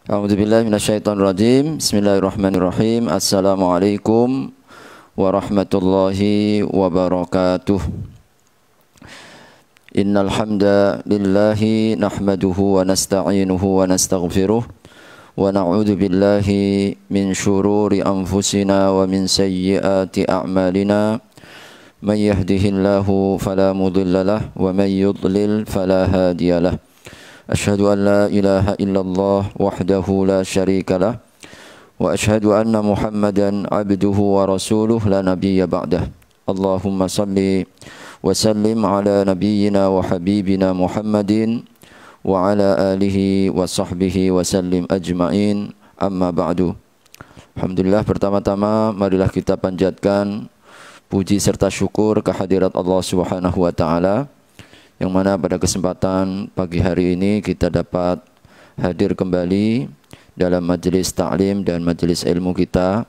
A'udzubillahi minasyaitonirrajim. Bismillahirrahmanirrahim. Assalamualaikum warahmatullahi wabarakatuh. Innal hamdalillahi nahmaduhu wa nasta'inuhu wa nastaghfiruh wa na'udzu billahi min syururi anfusina wa min sayyiati a'malina. May yahdihillahu fala mudhillalah wa may yudlil fala hadiyalah. Asyhadu an la ilaha illallah wahdahu la syarika lah wa asyhadu anna Muhammadan abduhu wa rasuluh la nabiyya ba'dah. Allahumma salli wa sallim ala nabiyyina wa habibina Muhammadin wa ala alihi wa sahbihi wa sallim ajma'in, amma ba'du. Alhamdulillah, pertama-tama marilah kita panjatkan puji serta syukur kehadirat Allah Subhanahu wa taala, yang mana pada kesempatan pagi hari ini kita dapat hadir kembali dalam majelis ta'lim dan majelis ilmu kita.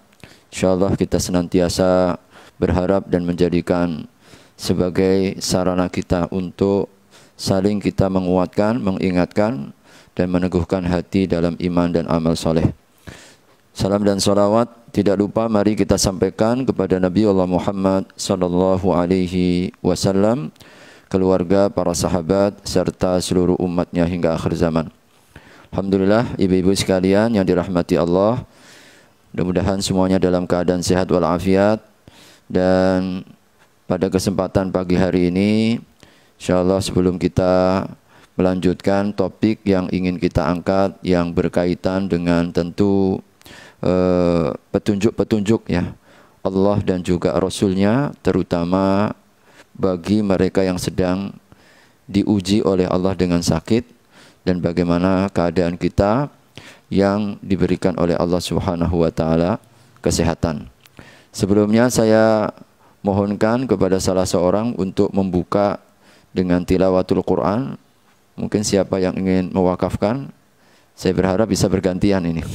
InsyaAllah kita senantiasa berharap dan menjadikan sebagai sarana kita untuk saling kita menguatkan, mengingatkan, dan meneguhkan hati dalam iman dan amal soleh. Salam dan salawat tidak lupa mari kita sampaikan kepada Nabi Allah Muhammad sallallahu alaihi wasallam, keluarga, para sahabat, serta seluruh umatnya hingga akhir zaman. Alhamdulillah, ibu-ibu sekalian yang dirahmati Allah, mudah-mudahan semuanya dalam keadaan sehat walafiat. Dan pada kesempatan pagi hari ini, insyaallah sebelum kita melanjutkan topik yang ingin kita angkat yang berkaitan dengan tentu petunjuk-petunjuk ya Allah dan juga Rasulnya, terutama bagi mereka yang sedang diuji oleh Allah dengan sakit, dan bagaimana keadaan kita yang diberikan oleh Allah Subhanahu wa taala kesehatan. Sebelumnya saya mohonkan kepada salah seorang untuk membuka dengan tilawatul Quran. Mungkin siapa yang ingin mewakafkan, saya berharap bisa bergantian ini.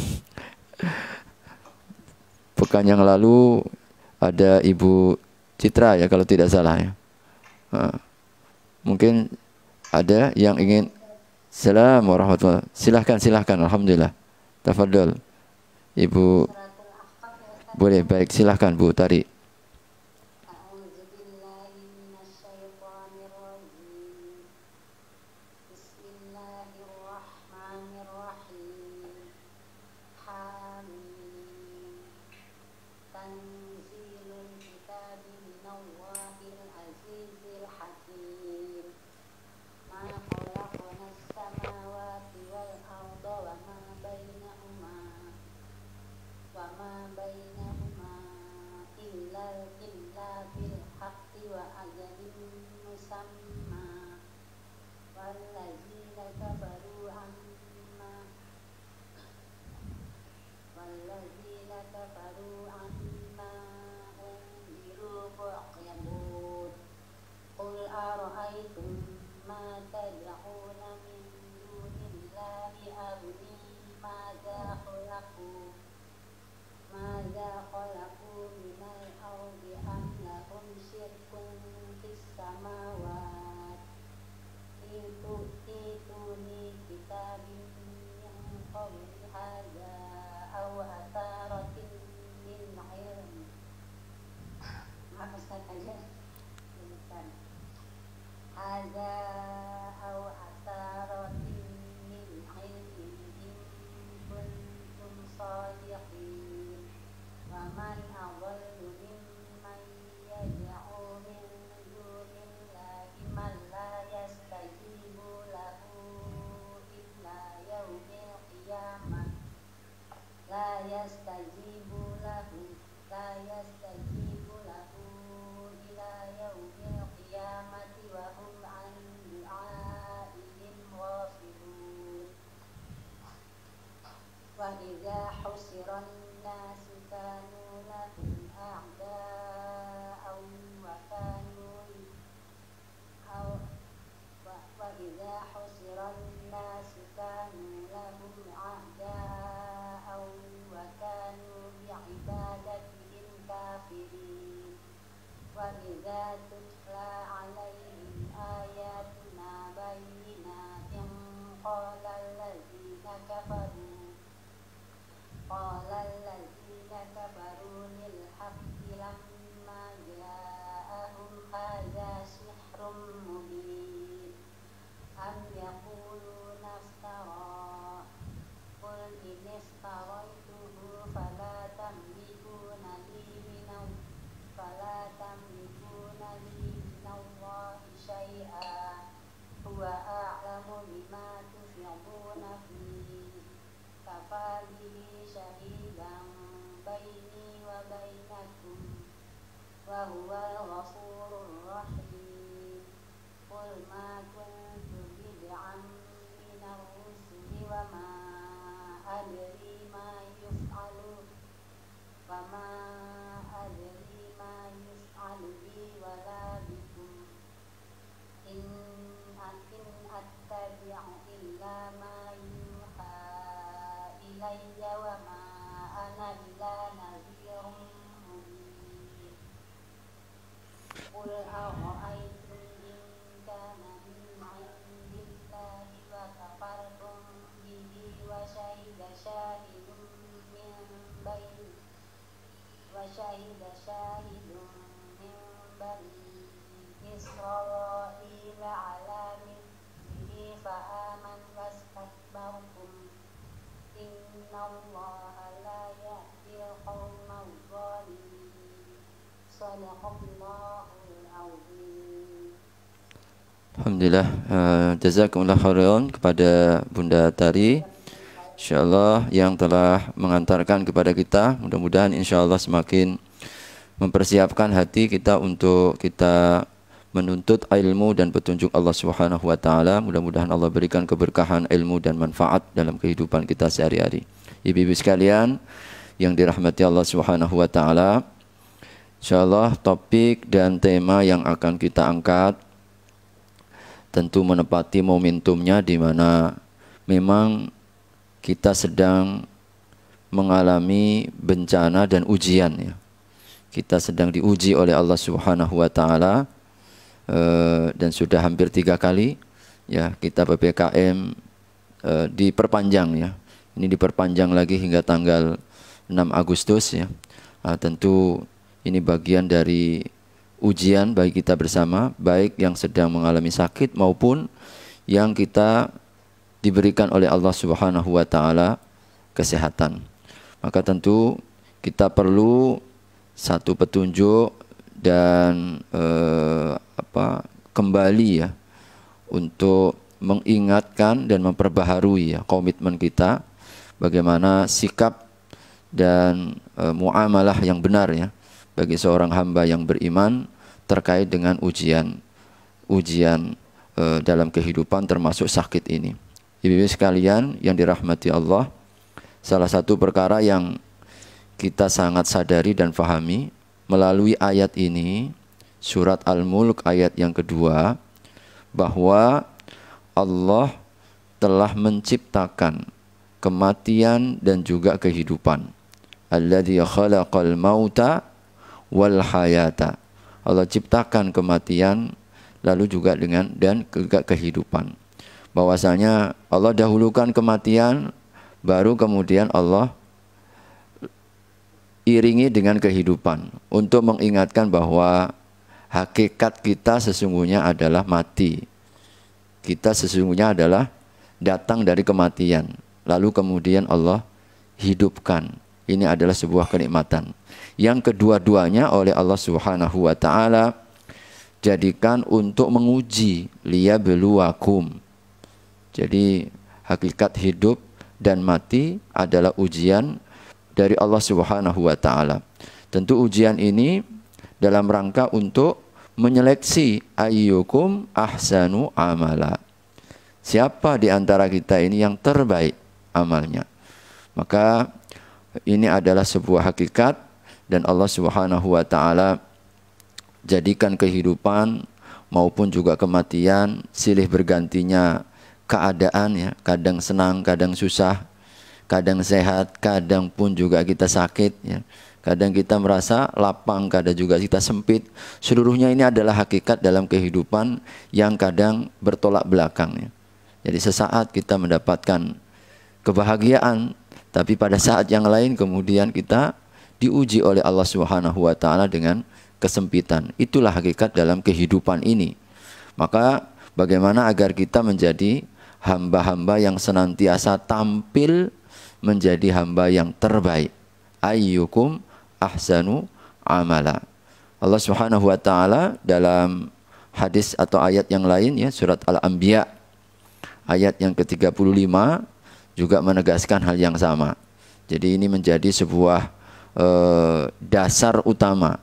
Pekan yang lalu ada Ibu Citra ya kalau tidak salah ya. Mungkin ada yang ingin. Assalamualaikum warahmatullahi wabarakatuh. Silahkan. Alhamdulillah. Tafadhol. Ibu. Boleh, baik. Silahkan Bu, tarik. قال الذين كفروا للحق لما جاءهم هذا سحر مبين أم يقولون افتراه قل إن افتريته فلا تملكون لي من الله شيئا هو أعلم بما تفيضون فيه كفى به شهيدا بيني وبينكم وهو الغفور الرحيم قل ما كنت بدعا من الرسل وما أدري ما يفعل بي ولا بكم إن أتبع إلا ما يوحى إلي وما أنا إلا نذير مبين قل أرأيتم إن كان من عند الله وكفرتم به وشهد شاهد من بني إسرائيل على مثله فآمن واستكبرتم إن الله لا يهدي القوم الظالمين صدق الله العظيم. Alhamdulillah, jazakumullah khairan kepada Bunda Tari, insyaallah yang telah mengantarkan kepada kita. Mudah-mudahan insyaallah semakin mempersiapkan hati kita untuk kita menuntut ilmu dan petunjuk Allah Subhanahu wa taala. Mudah-mudahan Allah berikan keberkahan ilmu dan manfaat dalam kehidupan kita sehari-hari. Ibu-ibu sekalian yang dirahmati Allah Subhanahu wa taala, insyaallah topik dan tema yang akan kita angkat tentu menepati momentumnya di mana memang kita sedang mengalami bencana dan ujian ya. Kita sedang diuji oleh Allah Subhanahu wa taala dan sudah hampir 3 kali ya kita PPKM diperpanjang ya. Ini diperpanjang lagi hingga tanggal 6 Agustus ya. Tentu ini bagian dari ujian bagi kita bersama, baik yang sedang mengalami sakit maupun yang kita diberikan oleh Allah Subhanahu wa taala kesehatan. Maka tentu kita perlu satu petunjuk dan kembali ya untuk mengingatkan dan memperbaharui ya komitmen kita bagaimana sikap dan muamalah yang benar ya bagi seorang hamba yang beriman terkait dengan ujian dalam kehidupan termasuk sakit ini. Ibu-ibu sekalian yang dirahmati Allah, salah satu perkara yang kita sangat sadari dan fahami melalui ayat ini, surat Al-Mulk ayat yang kedua, bahwa Allah telah menciptakan kematian dan juga kehidupan. Alladzi khalaqal mauta wal hayata. Allah ciptakan kematian lalu juga dengan dan kehidupan. Bahwasanya Allah dahulukan kematian baru kemudian Allah iringi dengan kehidupan untuk mengingatkan bahwa hakikat kita sesungguhnya adalah mati. Kita sesungguhnya adalah datang dari kematian. Lalu kemudian Allah hidupkan. Ini adalah sebuah kenikmatan yang kedua-duanya oleh Allah Subhanahu wa taala jadikan untuk menguji, liyabluwakum. Jadi hakikat hidup dan mati adalah ujian dari Allah Subhanahu wa taala. Tentu ujian ini dalam rangka untuk menyeleksi ayyukum ahsanu amala. Siapa di antara kita ini yang terbaik amalnya? Maka ini adalah sebuah hakikat dan Allah Subhanahu wa taala jadikan kehidupan maupun juga kematian silih bergantinya keadaan ya, kadang senang, kadang susah, kadang sehat, kadang pun juga kita sakit ya. Kadang kita merasa lapang, kadang juga kita sempit. Seluruhnya ini adalah hakikat dalam kehidupan yang kadang bertolak belakang ya. Jadi sesaat kita mendapatkan kebahagiaan Tapi pada saat yang lain kemudian kita diuji oleh Allah Subhanahu wa taala dengan kesempitan. Itulah hakikat dalam kehidupan ini. Maka bagaimana agar kita menjadi hamba-hamba yang senantiasa tampil menjadi hamba yang terbaik. Ayyukum ahsanu amala. Allah Subhanahu wa taala dalam hadis atau ayat yang lain ya, surat Al-Anbiya ayat yang ke-35 juga menegaskan hal yang sama. Jadi ini menjadi sebuah dasar utama.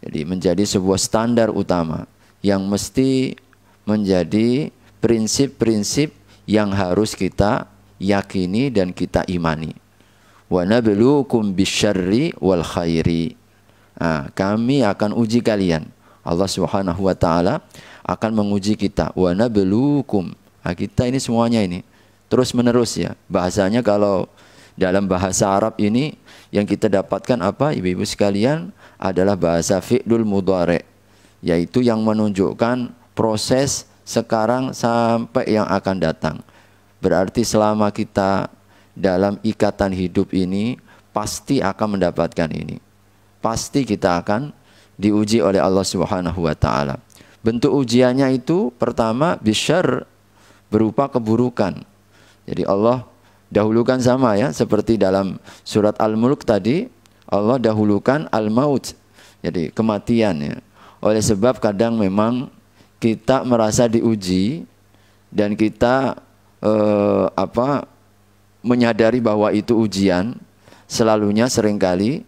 Jadi menjadi sebuah standar utama yang mesti menjadi prinsip-prinsip yang harus kita yakini dan kita imani. Wa nabluukum bisyarri wal khairi. Kami akan uji kalian. Allah Subhanahu wa taala akan menguji kita. Wa nabluukum. Kita ini semuanya ini terus menerus ya. Bahasanya kalau dalam bahasa Arab ini yang kita dapatkan apa ibu-ibu sekalian adalah bahasa fi'lul mudhari', yaitu yang menunjukkan proses sekarang sampai yang akan datang. Berarti selama kita dalam ikatan hidup ini pasti akan mendapatkan ini. Pasti kita akan diuji oleh Allah Subhanahu wa taala. Bentuk ujiannya itu pertama bisyarr, berupa keburukan. Jadi Allah dahulukan sama ya, seperti dalam surat Al-Mulk tadi Allah dahulukan al-maut. Jadi kematian ya. Oleh sebab kadang memang kita merasa diuji dan kita menyadari bahwa itu ujian, selalunya seringkali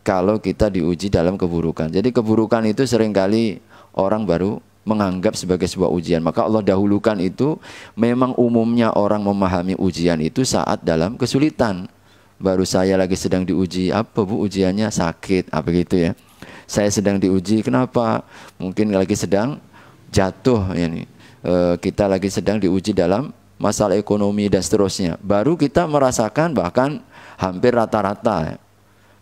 kalau kita diuji dalam keburukan. Jadi keburukan itu seringkali orang baru menganggap sebagai sebuah ujian. Maka Allah dahulukan itu. Memang umumnya orang memahami ujian itu saat dalam kesulitan. Baru saya lagi sedang diuji, apa bu ujiannya? Sakit, apa gitu ya. Saya sedang diuji, kenapa? Mungkin lagi sedang jatuh ini. Kita lagi sedang diuji dalam masalah ekonomi dan seterusnya. Baru kita merasakan, bahkan hampir rata-rata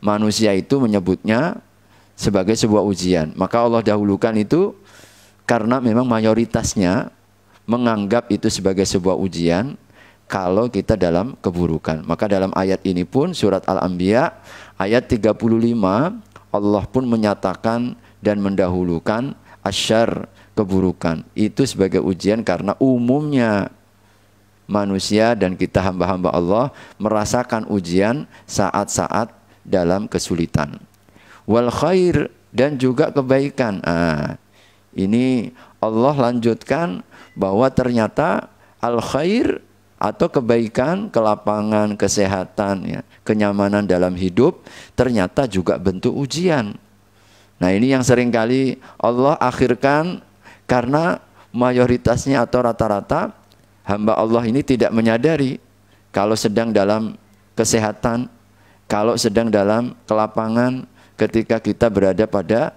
manusia itu menyebutnya sebagai sebuah ujian. Maka Allah dahulukan itu karena memang mayoritasnya menganggap itu sebagai sebuah ujian kalau kita dalam keburukan. Maka dalam ayat ini pun surat Al-Anbiya ayat 35 Allah pun menyatakan dan mendahulukan asyar, keburukan itu sebagai ujian karena umumnya manusia dan kita hamba-hamba Allah merasakan ujian saat-saat dalam kesulitan. Wal khair, dan juga kebaikan. Ini Allah lanjutkan bahwa ternyata al khair atau kebaikan, kelapangan, kesehatan ya, kenyamanan dalam hidup ternyata juga bentuk ujian. Nah, ini yang seringkali Allah akhirkan karena mayoritasnya atau rata-rata hamba Allah ini tidak menyadari kalau sedang dalam kesehatan, kalau sedang dalam kelapangan, ketika kita berada pada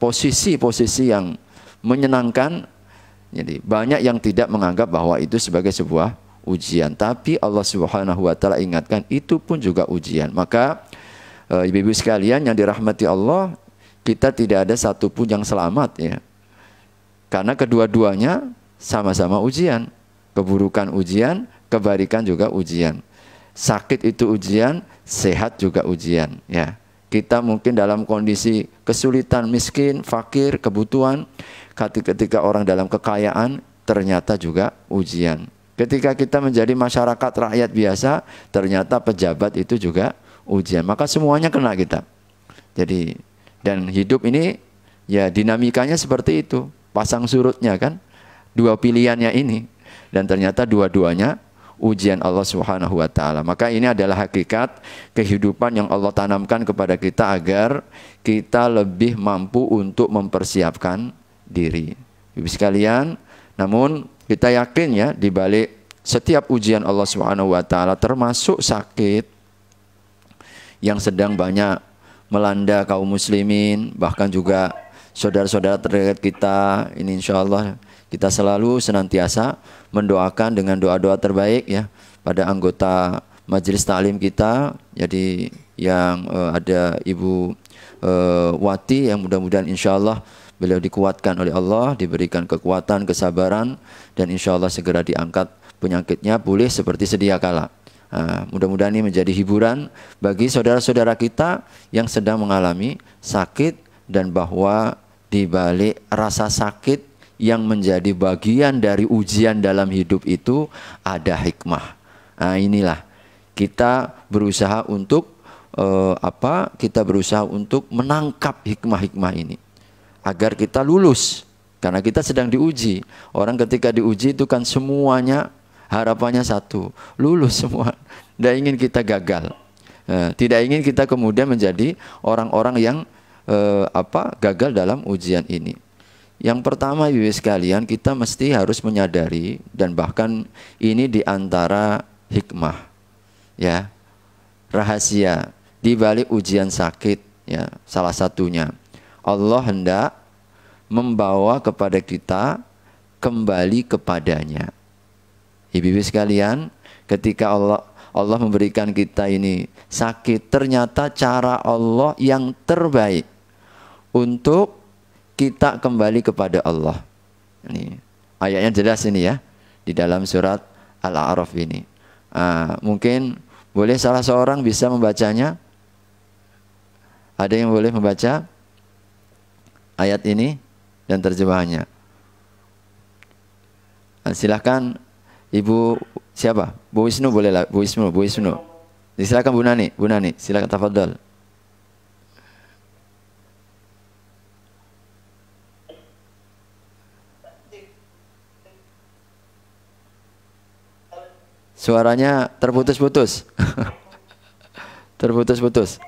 posisi-posisi yang menyenangkan. Jadi banyak yang tidak menganggap bahwa itu sebagai sebuah ujian. Tapi Allah Subhanahu wa taala ingatkan itu pun juga ujian. Maka ibu-ibu sekalian yang dirahmati Allah, kita tidak ada satupun yang selamat ya. Karena kedua-duanya sama-sama ujian. Keburukan ujian, kebaikan juga ujian. Sakit itu ujian, sehat juga ujian ya. Kita mungkin dalam kondisi kesulitan, miskin, fakir, kebutuhan. Ketika orang dalam kekayaan, ternyata juga ujian. Ketika kita menjadi masyarakat rakyat biasa, ternyata pejabat itu juga ujian. Maka semuanya kena kita. Jadi, dan hidup ini ya dinamikanya seperti itu. Pasang surutnya kan, dua pilihannya ini. Dan ternyata dua-duanya ujian Allah Subhanahu wa taala. Maka ini adalah hakikat kehidupan yang Allah tanamkan kepada kita agar kita lebih mampu untuk mempersiapkan diri. Ibu sekalian, namun kita yakin ya di balik setiap ujian Allah Subhanahu wa taala termasuk sakit yang sedang banyak melanda kaum muslimin, bahkan juga saudara-saudara terdekat kita, ini insyaallah kita selalu senantiasa mendoakan dengan doa-doa terbaik ya pada anggota majelis taklim kita. Jadi yang ada Ibu Wati yang mudah-mudahan insyaallah beliau dikuatkan oleh Allah, diberikan kekuatan, kesabaran, dan insyaallah segera diangkat penyakitnya pulih seperti sedia kala. Mudah-mudahan ini menjadi hiburan bagi saudara-saudara kita yang sedang mengalami sakit, dan bahwa di balik rasa sakit yang menjadi bagian dari ujian dalam hidup itu ada hikmah. Inilah kita berusaha untuk kita berusaha untuk menangkap hikmah-hikmah ini agar kita lulus, karena kita sedang diuji. Orang ketika diuji itu kan semuanya harapannya satu, lulus semua. Tidak ingin kita gagal, tidak ingin kita kemudian menjadi orang-orang yang gagal dalam ujian ini. Yang pertama, Ibu sekalian, kita mesti harus menyadari, dan bahkan ini diantara hikmah, ya, rahasia di balik ujian sakit, ya, salah satunya Allah hendak membawa kepada kita kembali kepadanya. Ibu-ibu sekalian, ketika Allah memberikan kita ini sakit, ternyata cara Allah yang terbaik untuk kita kembali kepada Allah. Ini ayatnya jelas ini ya, di dalam surat Al-A'raf ini. Mungkin boleh salah seorang bisa membacanya? Ada yang boleh membaca ayat ini dan terjemahannya? Silahkan Ibu siapa? Bu Wisnu boleh lah, Bu Wisnu. Silakan Bu Nani, silakan tafadhol. Suaranya terputus-putus. Terputus-putus.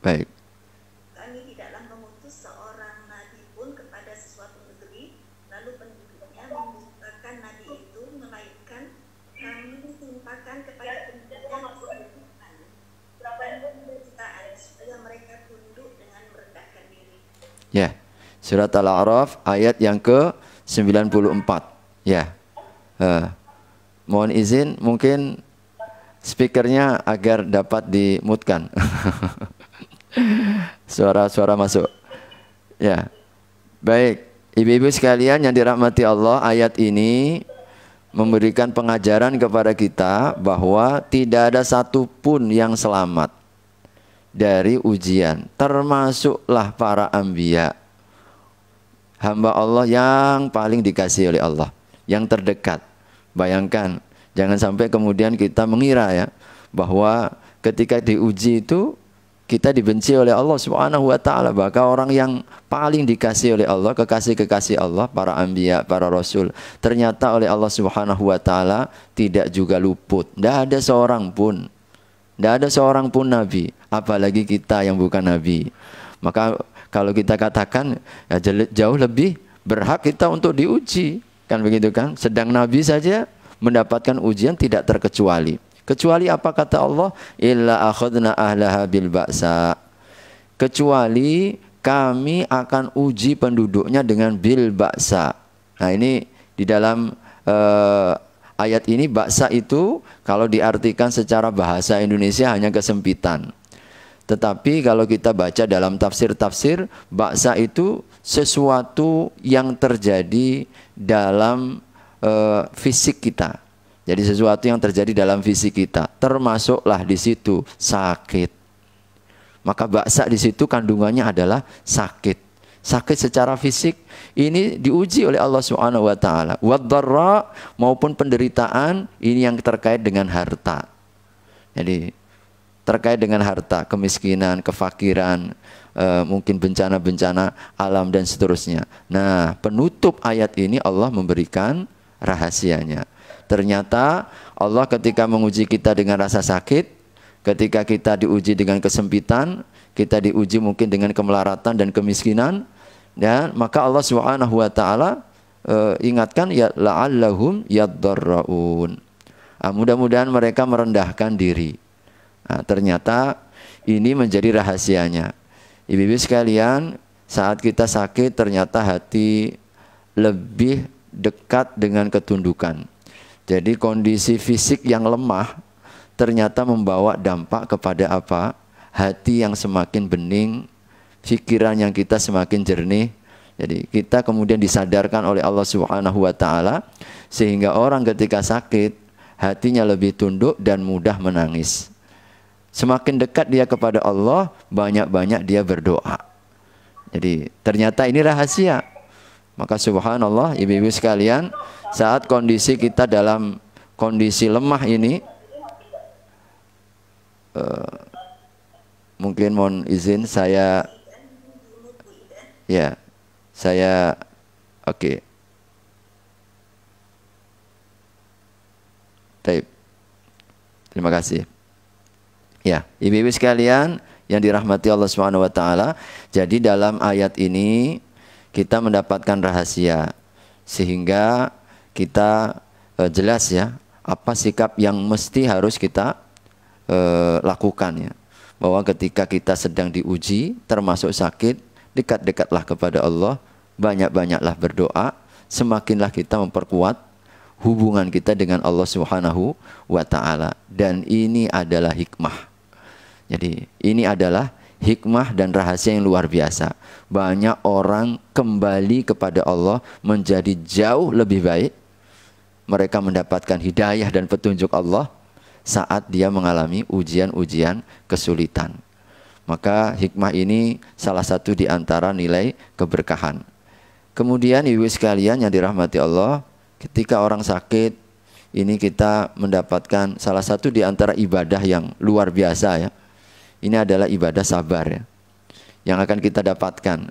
Baik. Kami tidaklah mengutus seorang nabi pun kepada sesuatu negeri, lalu penduduknya mendustakan nabi itu, melainkan kami timpakan kepada penduduknya keburukan dan penderitaan supaya mereka tunduk dengan merendahkan diri. Ya, surat Al-A'raf ayat yang ke-94. Ya, mohon izin mungkin speakernya agar dapat dimutkan. Suara-suara masuk. Ya. Baik, ibu-ibu sekalian yang dirahmati Allah, ayat ini memberikan pengajaran kepada kita bahwa tidak ada satupun yang selamat dari ujian, termasuklah para anbiya, hamba Allah yang paling dikasihi oleh Allah, yang terdekat. Bayangkan, jangan sampai kemudian kita mengira ya bahwa ketika diuji itu kita dibenci oleh Allah Subhanahu wa taala. Bahkan orang yang paling dikasih oleh Allah, kekasih-kekasih Allah, para anbiya, para rasul, ternyata oleh Allah Subhanahu wa taala tidak juga luput. Tidak ada seorang pun. Tidak ada seorang pun nabi, apalagi kita yang bukan nabi. Maka kalau kita katakan ya, jauh lebih berhak kita untuk diuji, kan begitu kan? Sedang nabi saja mendapatkan ujian tidak terkecuali. Kecuali apa kata Allah? Illa akhadna ahlaha bil ba'sa. Kecuali kami akan uji penduduknya dengan bil ba'sa. Nah ini di dalam ayat ini ba'sa itu kalau diartikan secara bahasa Indonesia hanya kesempitan. Tetapi kalau kita baca dalam tafsir-tafsir, ba'sa itu sesuatu yang terjadi dalam fisik kita. Jadi sesuatu yang terjadi dalam fisik kita, termasuklah di situ sakit. Maka ba'sa di situ kandungannya adalah sakit. Sakit secara fisik ini diuji oleh Allah Subhanahu wa taala. Wad-dharra maupun penderitaan ini yang terkait dengan harta. Jadi terkait dengan harta, kemiskinan, kefakiran, mungkin bencana-bencana alam dan seterusnya. Nah, penutup ayat ini Allah memberikan rahasianya. Ternyata Allah ketika menguji kita dengan rasa sakit, ketika kita diuji dengan kesempitan, kita diuji mungkin dengan kemelaratan dan kemiskinan, dan maka Allah Subhanahu wa taala ingatkan ya la'allahum yaddarraun. Mudah-mudahan mereka merendahkan diri. Ternyata ini menjadi rahasianya. Ibu-ibu sekalian, saat kita sakit ternyata hati lebih dekat dengan ketundukan. Jadi kondisi fisik yang lemah ternyata membawa dampak kepada apa? Hati yang semakin bening, pikiran yang kita semakin jernih. Jadi kita kemudian disadarkan oleh Allah Subhanahu wa taala sehingga orang ketika sakit hatinya lebih tunduk dan mudah menangis. Semakin dekat dia kepada Allah, banyak-banyak dia berdoa. Jadi ternyata ini rahasia. Maka subhanallah ibu-ibu sekalian, saat kondisi kita dalam kondisi lemah ini, mungkin mohon izin saya oke. Baik. Terima kasih. Ya, ibu-ibu sekalian yang dirahmati Allah Subhanahu wa taala, jadi dalam ayat ini kita mendapatkan rahasia sehingga kita jelas ya apa sikap yang mesti harus kita lakukan ya. Bahwa ketika kita sedang diuji termasuk sakit, dekat-dekatlah kepada Allah, banyak-banyaklah berdoa, semakinlah kita memperkuat hubungan kita dengan Allah Subhanahu wa taala. Dan ini adalah hikmah. Jadi ini adalah hikmah dan rahasia yang luar biasa. Banyak orang kembali kepada Allah menjadi jauh lebih baik. Mereka mendapatkan hidayah dan petunjuk Allah saat dia mengalami ujian-ujian kesulitan. Maka hikmah ini salah satu di antara nilai keberkahan. Kemudian ibu sekalian yang dirahmati Allah, ketika orang sakit, ini kita mendapatkan salah satu di antara ibadah yang luar biasa ya. Ini adalah ibadah sabar ya, yang akan kita dapatkan.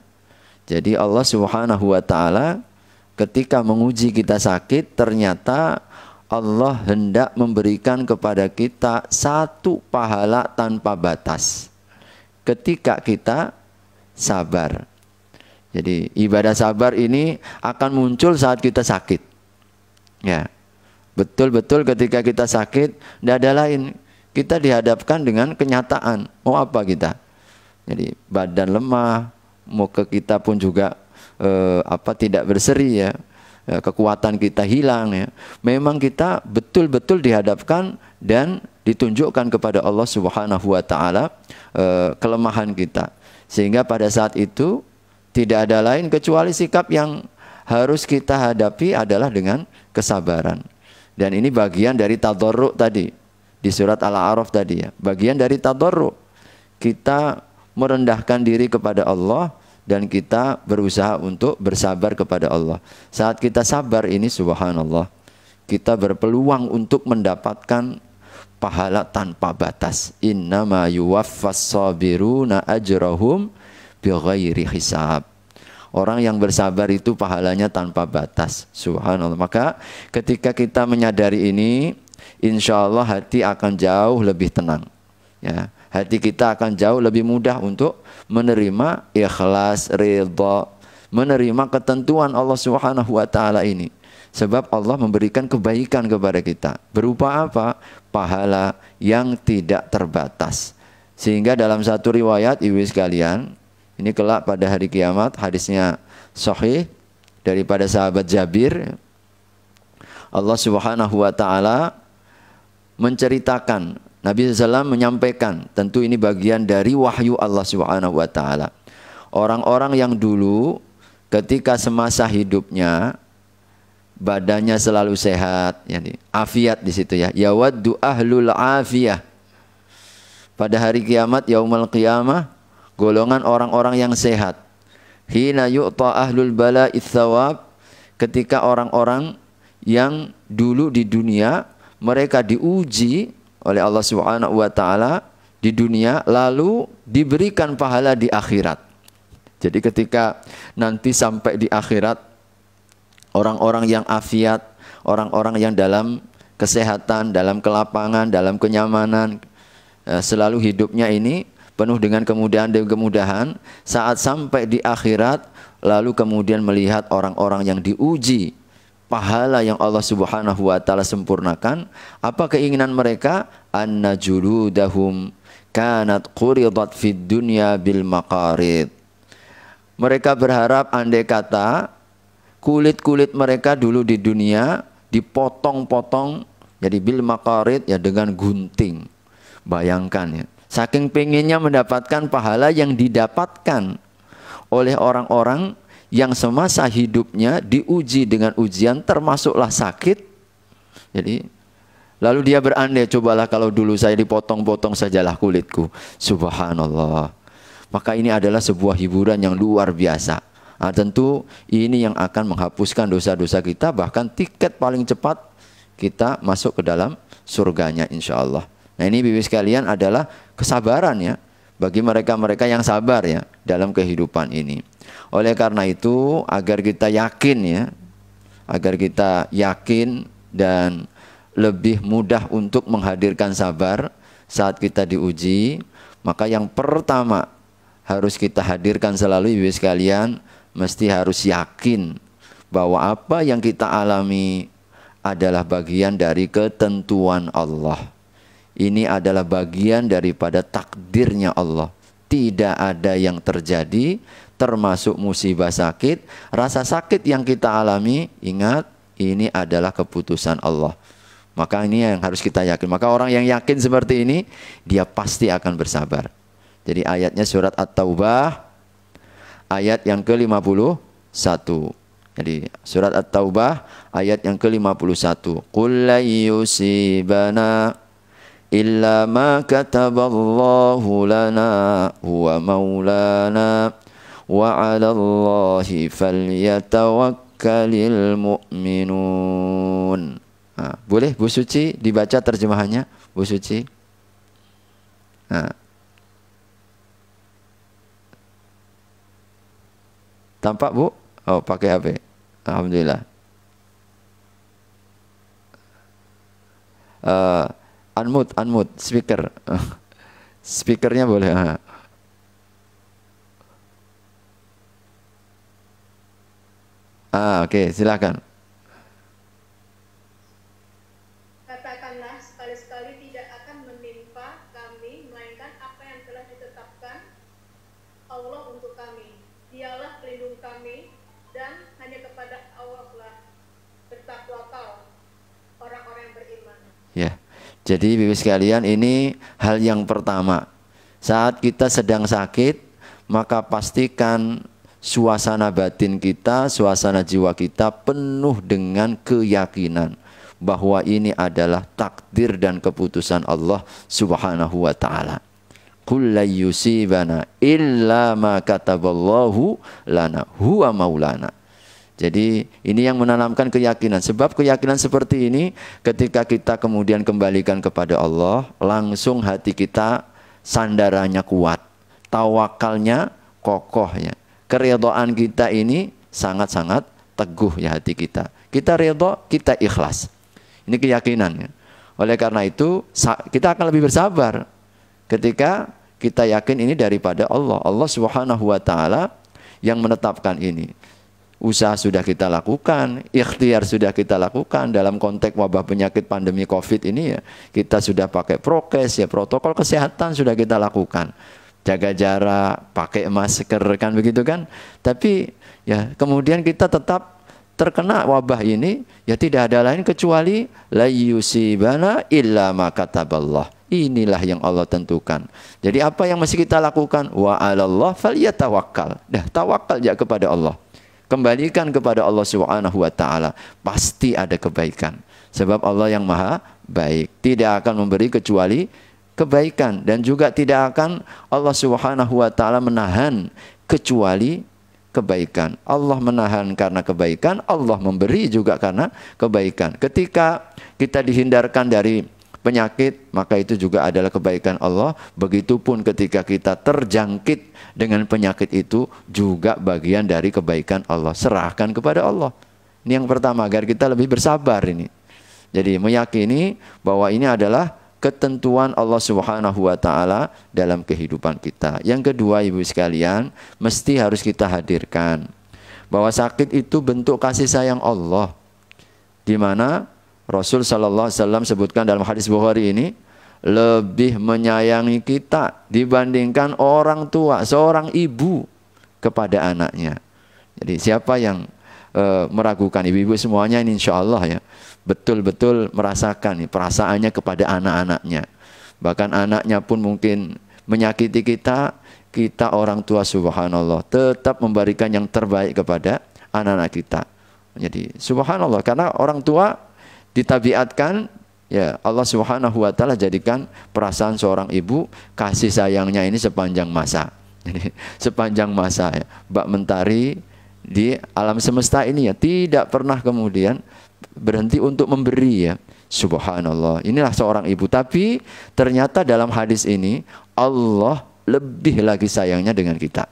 Jadi Allah Subhanahu wa taala ketika menguji kita sakit, ternyata Allah hendak memberikan kepada kita satu pahala tanpa batas ketika kita sabar. Jadi ibadah sabar ini akan muncul saat kita sakit. Ya, betul-betul ketika kita sakit, tidak ada lain. Kita dihadapkan dengan kenyataan. Mau apa kita? Jadi badan lemah, muka kita pun juga tidak berseri ya. Kekuatan kita hilang ya. Memang kita betul-betul dihadapkan dan ditunjukkan kepada Allah Subhanahu wa taala kelemahan kita. Sehingga pada saat itu tidak ada lain kecuali sikap yang harus kita hadapi adalah dengan kesabaran. Dan ini bagian dari tadarruk tadi. Di surat Al-A'raf tadi ya, bagian dari tadarruk. Kita merendahkan diri kepada Allah dan kita berusaha untuk bersabar kepada Allah. Saat kita sabar ini subhanallah, kita berpeluang untuk mendapatkan pahala tanpa batas. Innama yuwaffas sabiruna ajrahum bighairi hisab. Orang yang bersabar itu pahalanya tanpa batas. Subhanallah. Maka ketika kita menyadari ini, insya Allah hati akan jauh lebih tenang. Ya, hati kita akan jauh lebih mudah untuk menerima ikhlas, ridha, menerima ketentuan Allah Subhanahu wa taala ini. Sebab Allah memberikan kebaikan kepada kita. Berupa apa? Pahala yang tidak terbatas. Sehingga dalam satu riwayat ibu sekalian, ini kelak pada hari kiamat, hadisnya sahih daripada sahabat Jabir, Allah Subhanahu wa taala menceritakan, Nabi SAW menyampaikan, tentu ini bagian dari wahyu Allah Subhanahu wa taala. Orang-orang yang dulu ketika semasa hidupnya badannya selalu sehat, yani afiat di situ ya. Yawaddu ahlul afiyah. Pada hari kiamat, yaumul qiyamah, golongan orang-orang yang sehat. Hina yu'ta ahlul bala'i tsawab, ketika orang-orang yang dulu di dunia mereka diuji oleh Allah Subhanahu wa taala di dunia lalu diberikan pahala di akhirat. Jadi ketika nanti sampai di akhirat, orang-orang yang afiat, orang-orang yang dalam kesehatan, dalam kelapangan, dalam kenyamanan, selalu hidupnya ini penuh dengan kemudahan dan kemudahan, saat sampai di akhirat lalu kemudian melihat orang-orang yang diuji pahala yang Allah Subhanahu wa taala sempurnakan, apa keinginan mereka? Anna juludahum kanat quridat fid dunya bil maqarid. Mereka berharap andai kata kulit-kulit mereka dulu di dunia dipotong-potong jadi bil maqarid ya dengan gunting. Bayangkan ya. Saking pengennya mendapatkan pahala yang didapatkan oleh orang-orang yang semasa hidupnya diuji dengan ujian termasuklah sakit. Jadi lalu dia berandai, cobalah kalau dulu saya dipotong-potong sajalah kulitku. Subhanallah. Maka ini adalah sebuah hiburan yang luar biasa. Nah, tentu ini yang akan menghapuskan dosa-dosa kita, bahkan tiket paling cepat kita masuk ke dalam surganya insya Allah. Nah ini Bibi sekalian adalah kesabaran ya bagi mereka-mereka yang sabar ya dalam kehidupan ini. Oleh karena itu agar kita yakin ya, agar kita yakin dan lebih mudah untuk menghadirkan sabar saat kita diuji, maka yang pertama harus kita hadirkan selalu Ibu sekalian, mesti harus yakin bahwa apa yang kita alami adalah bagian dari ketentuan Allah. Ini adalah bagian daripada takdirnya Allah. Tidak ada yang terjadi, termasuk musibah sakit. Rasa sakit yang kita alami, ingat, ini adalah keputusan Allah. Maka ini yang harus kita yakin. Maka orang yang yakin seperti ini, dia pasti akan bersabar. Jadi ayatnya surat At-Taubah, ayat yang ke-51. Jadi surat At-Taubah ayat yang ke-51. Qul la yusibana illa ma kataballahu lana huwa maulana wa 'alallahi falyatawakkalul mu'minun. Nah, boleh Bu Suci dibaca terjemahannya, Bu Suci? Nah. Tampak Bu? Oh, pakai HP. Alhamdulillah. Unmute speaker. Speakernya boleh. Oke, silakan. Katakanlah, sekali-sekali tidak akan menimpa kami melainkan apa yang telah ditetapkan Allah untuk kami. Dialah pelindung kami dan hanya kepada Allah lah bertakwakal orang-orang yang beriman. Ya. Jadi Bapak sekalian, ini hal yang pertama. Saat kita sedang sakit, maka pastikan suasana batin kita, suasana jiwa kita penuh dengan keyakinan bahwa ini adalah takdir dan keputusan Allah Subhanahu wa taala. Qul la yusibana illa ma kataballahu lana huwa maulana. Jadi ini yang menanamkan keyakinan. Sebab keyakinan seperti ini ketika kita kemudian kembalikan kepada Allah, langsung hati kita sandarannya kuat, tawakalnya kokoh ya. Keridhaan kita ini sangat-sangat teguh ya hati kita. Kita ridha, kita ikhlas. Ini keyakinannya. Oleh karena itu kita akan lebih bersabar ketika kita yakin ini daripada Allah. Allah Subhanahu wa taala yang menetapkan ini. Usaha sudah kita lakukan, ikhtiar sudah kita lakukan dalam konteks wabah penyakit pandemi Covid ini ya. Kita sudah pakai prokes ya, protokol kesehatan sudah kita lakukan. Jaga jarak, pakai masker kan begitu kan. Tapi ya kemudian kita tetap terkena wabah ini, ya tidak ada lain kecuali la yusibana illa ma kataballah. Inilah yang Allah tentukan. Jadi apa yang mesti kita lakukan? Wa 'alallah falyatawakkal. Dah tawakal ya kepada Allah. Kembalikan kepada Allah Subhanahu wa taala, pasti ada kebaikan. Sebab Allah yang Maha baik, tidak akan memberi kecuali kebaikan, dan juga tidak akan Allah Subhanahu wa taala menahan kecuali kebaikan. Allah menahan karena kebaikan, Allah memberi juga karena kebaikan. Ketika kita dihindarkan dari penyakit, maka itu juga adalah kebaikan Allah. Begitupun ketika kita terjangkit dengan penyakit itu juga bagian dari kebaikan Allah. Serahkan kepada Allah. Ini yang pertama, agar kita lebih bersabar ini. Jadi meyakini bahwa ini adalah ketentuan Allah Subhanahu wa taala dalam kehidupan kita. Yang kedua, Ibu sekalian, mesti harus kita hadirkan bahwa sakit itu bentuk kasih sayang Allah. Di mana Rasul sallallahu alaihi wasallam sebutkan dalam hadis Bukhari ini, lebih menyayangi kita dibandingkan orang tua, seorang ibu kepada anaknya. Jadi siapa yang meragukan. Ibu-ibu semuanya ini insya Allah ya betul-betul merasakan nih, perasaannya kepada anak-anaknya. Bahkan anaknya pun mungkin menyakiti kita, kita orang tua subhanallah tetap memberikan yang terbaik kepada anak-anak kita. Jadi subhanallah, karena orang tua ditabiatkan ya Allah subhanahu wa ta'ala jadikan perasaan seorang ibu kasih sayangnya ini sepanjang masa. Jadi sepanjang masa ya, bak mentari di alam semesta ini ya tidak pernah kemudian berhenti untuk memberi ya. Subhanallah, inilah seorang ibu. Tapi ternyata dalam hadis ini Allah lebih lagi sayangnya dengan kita.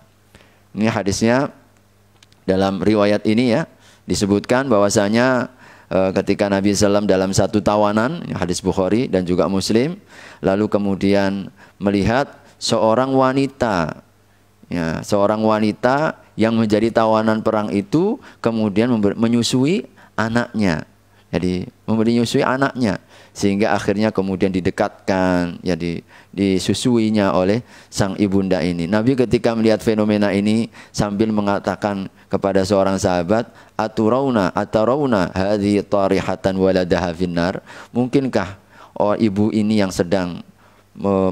Ini hadisnya dalam riwayat ini ya disebutkan bahwasanya ketika Nabi SAW dalam satu tawanan, hadis Bukhari dan juga Muslim, lalu kemudian melihat seorang wanita ya, seorang wanita yang menjadi tawanan perang itu kemudian menyusui anaknya. Jadi menyusui anaknya sehingga akhirnya kemudian didekatkan ya disusuinya oleh sang ibunda ini. Nabi ketika melihat fenomena ini sambil mengatakan kepada seorang sahabat, atarawna hadhihi tarihatan waladaha finnar. Mungkinkah ibu ini yang sedang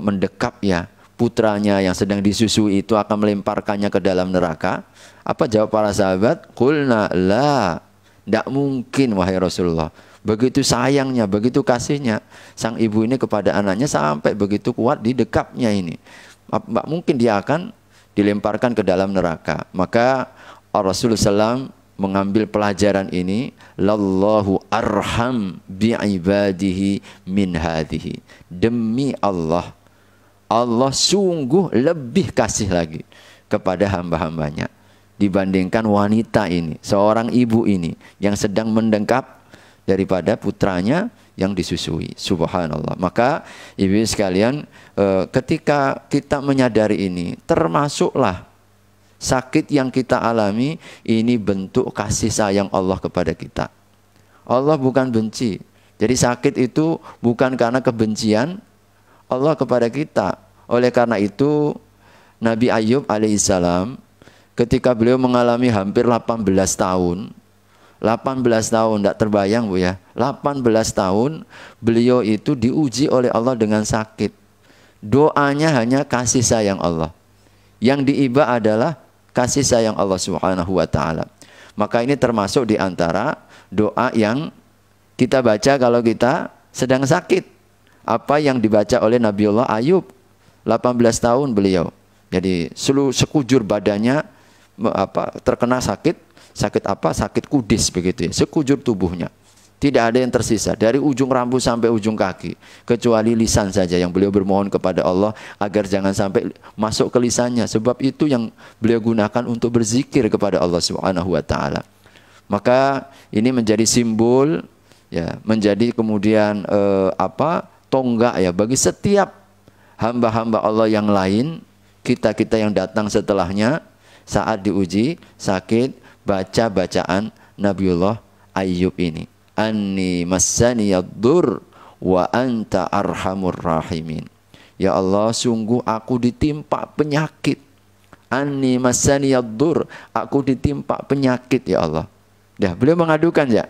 mendekap ya putranya yang sedang disusui itu akan melemparkannya ke dalam neraka? Apa jawab para sahabat? Qulna la. Tidak mungkin wahai Rasulullah. Begitu sayangnya, begitu kasihnya sang ibu ini kepada anaknya sampai begitu kuat didekapnya ini. Tidak mungkin dia akan dilemparkan ke dalam neraka. Maka Rasulullah SAW mengambil pelajaran ini, lallahu arham bi'ibadihi min hadhihi. Demi Allah, Allah sungguh lebih kasih lagi kepada hamba-hambanya dibandingkan wanita ini, seorang ibu ini yang sedang mendekap daripada putranya yang disusui. Subhanallah. Maka ibu sekalian, ketika kita menyadari ini, termasuklah sakit yang kita alami ini bentuk kasih sayang Allah kepada kita. Allah bukan benci. Jadi sakit itu bukan karena kebencian Allah kepada kita. Oleh karena itu Nabi Ayub alaihissalam ketika beliau mengalami hampir 18 tahun, tidak terbayang Bu ya, 18 tahun beliau itu diuji oleh Allah dengan sakit. Doanya hanya kasih sayang Allah. Yang diiba adalah kasih sayang Allah subhanahu wa ta'ala. Maka ini termasuk di antara doa yang kita baca kalau kita sedang sakit. Apa yang dibaca oleh Nabiullah Ayub, 18 tahun beliau. Jadi seluruh sekujur badannya terkena sakit kudis begitu ya, sekujur tubuhnya tidak ada yang tersisa dari ujung rambut sampai ujung kaki kecuali lisan saja yang beliau bermohon kepada Allah agar jangan sampai masuk ke lisannya, sebab itu yang beliau gunakan untuk berzikir kepada Allah Subhanahu wa taala. Maka ini menjadi simbol ya, menjadi kemudian tonggak ya bagi setiap hamba-hamba Allah yang lain, kita yang datang setelahnya saat diuji sakit, baca bacaan Nabiullah Ayyub ini. Anni massaniyad-dur wa anta arhamur rahimin. Ya Allah, sungguh aku ditimpa penyakit. Anni massaniyad-dur, aku ditimpa penyakit ya Allah. Ya, beliau mengadukan ya.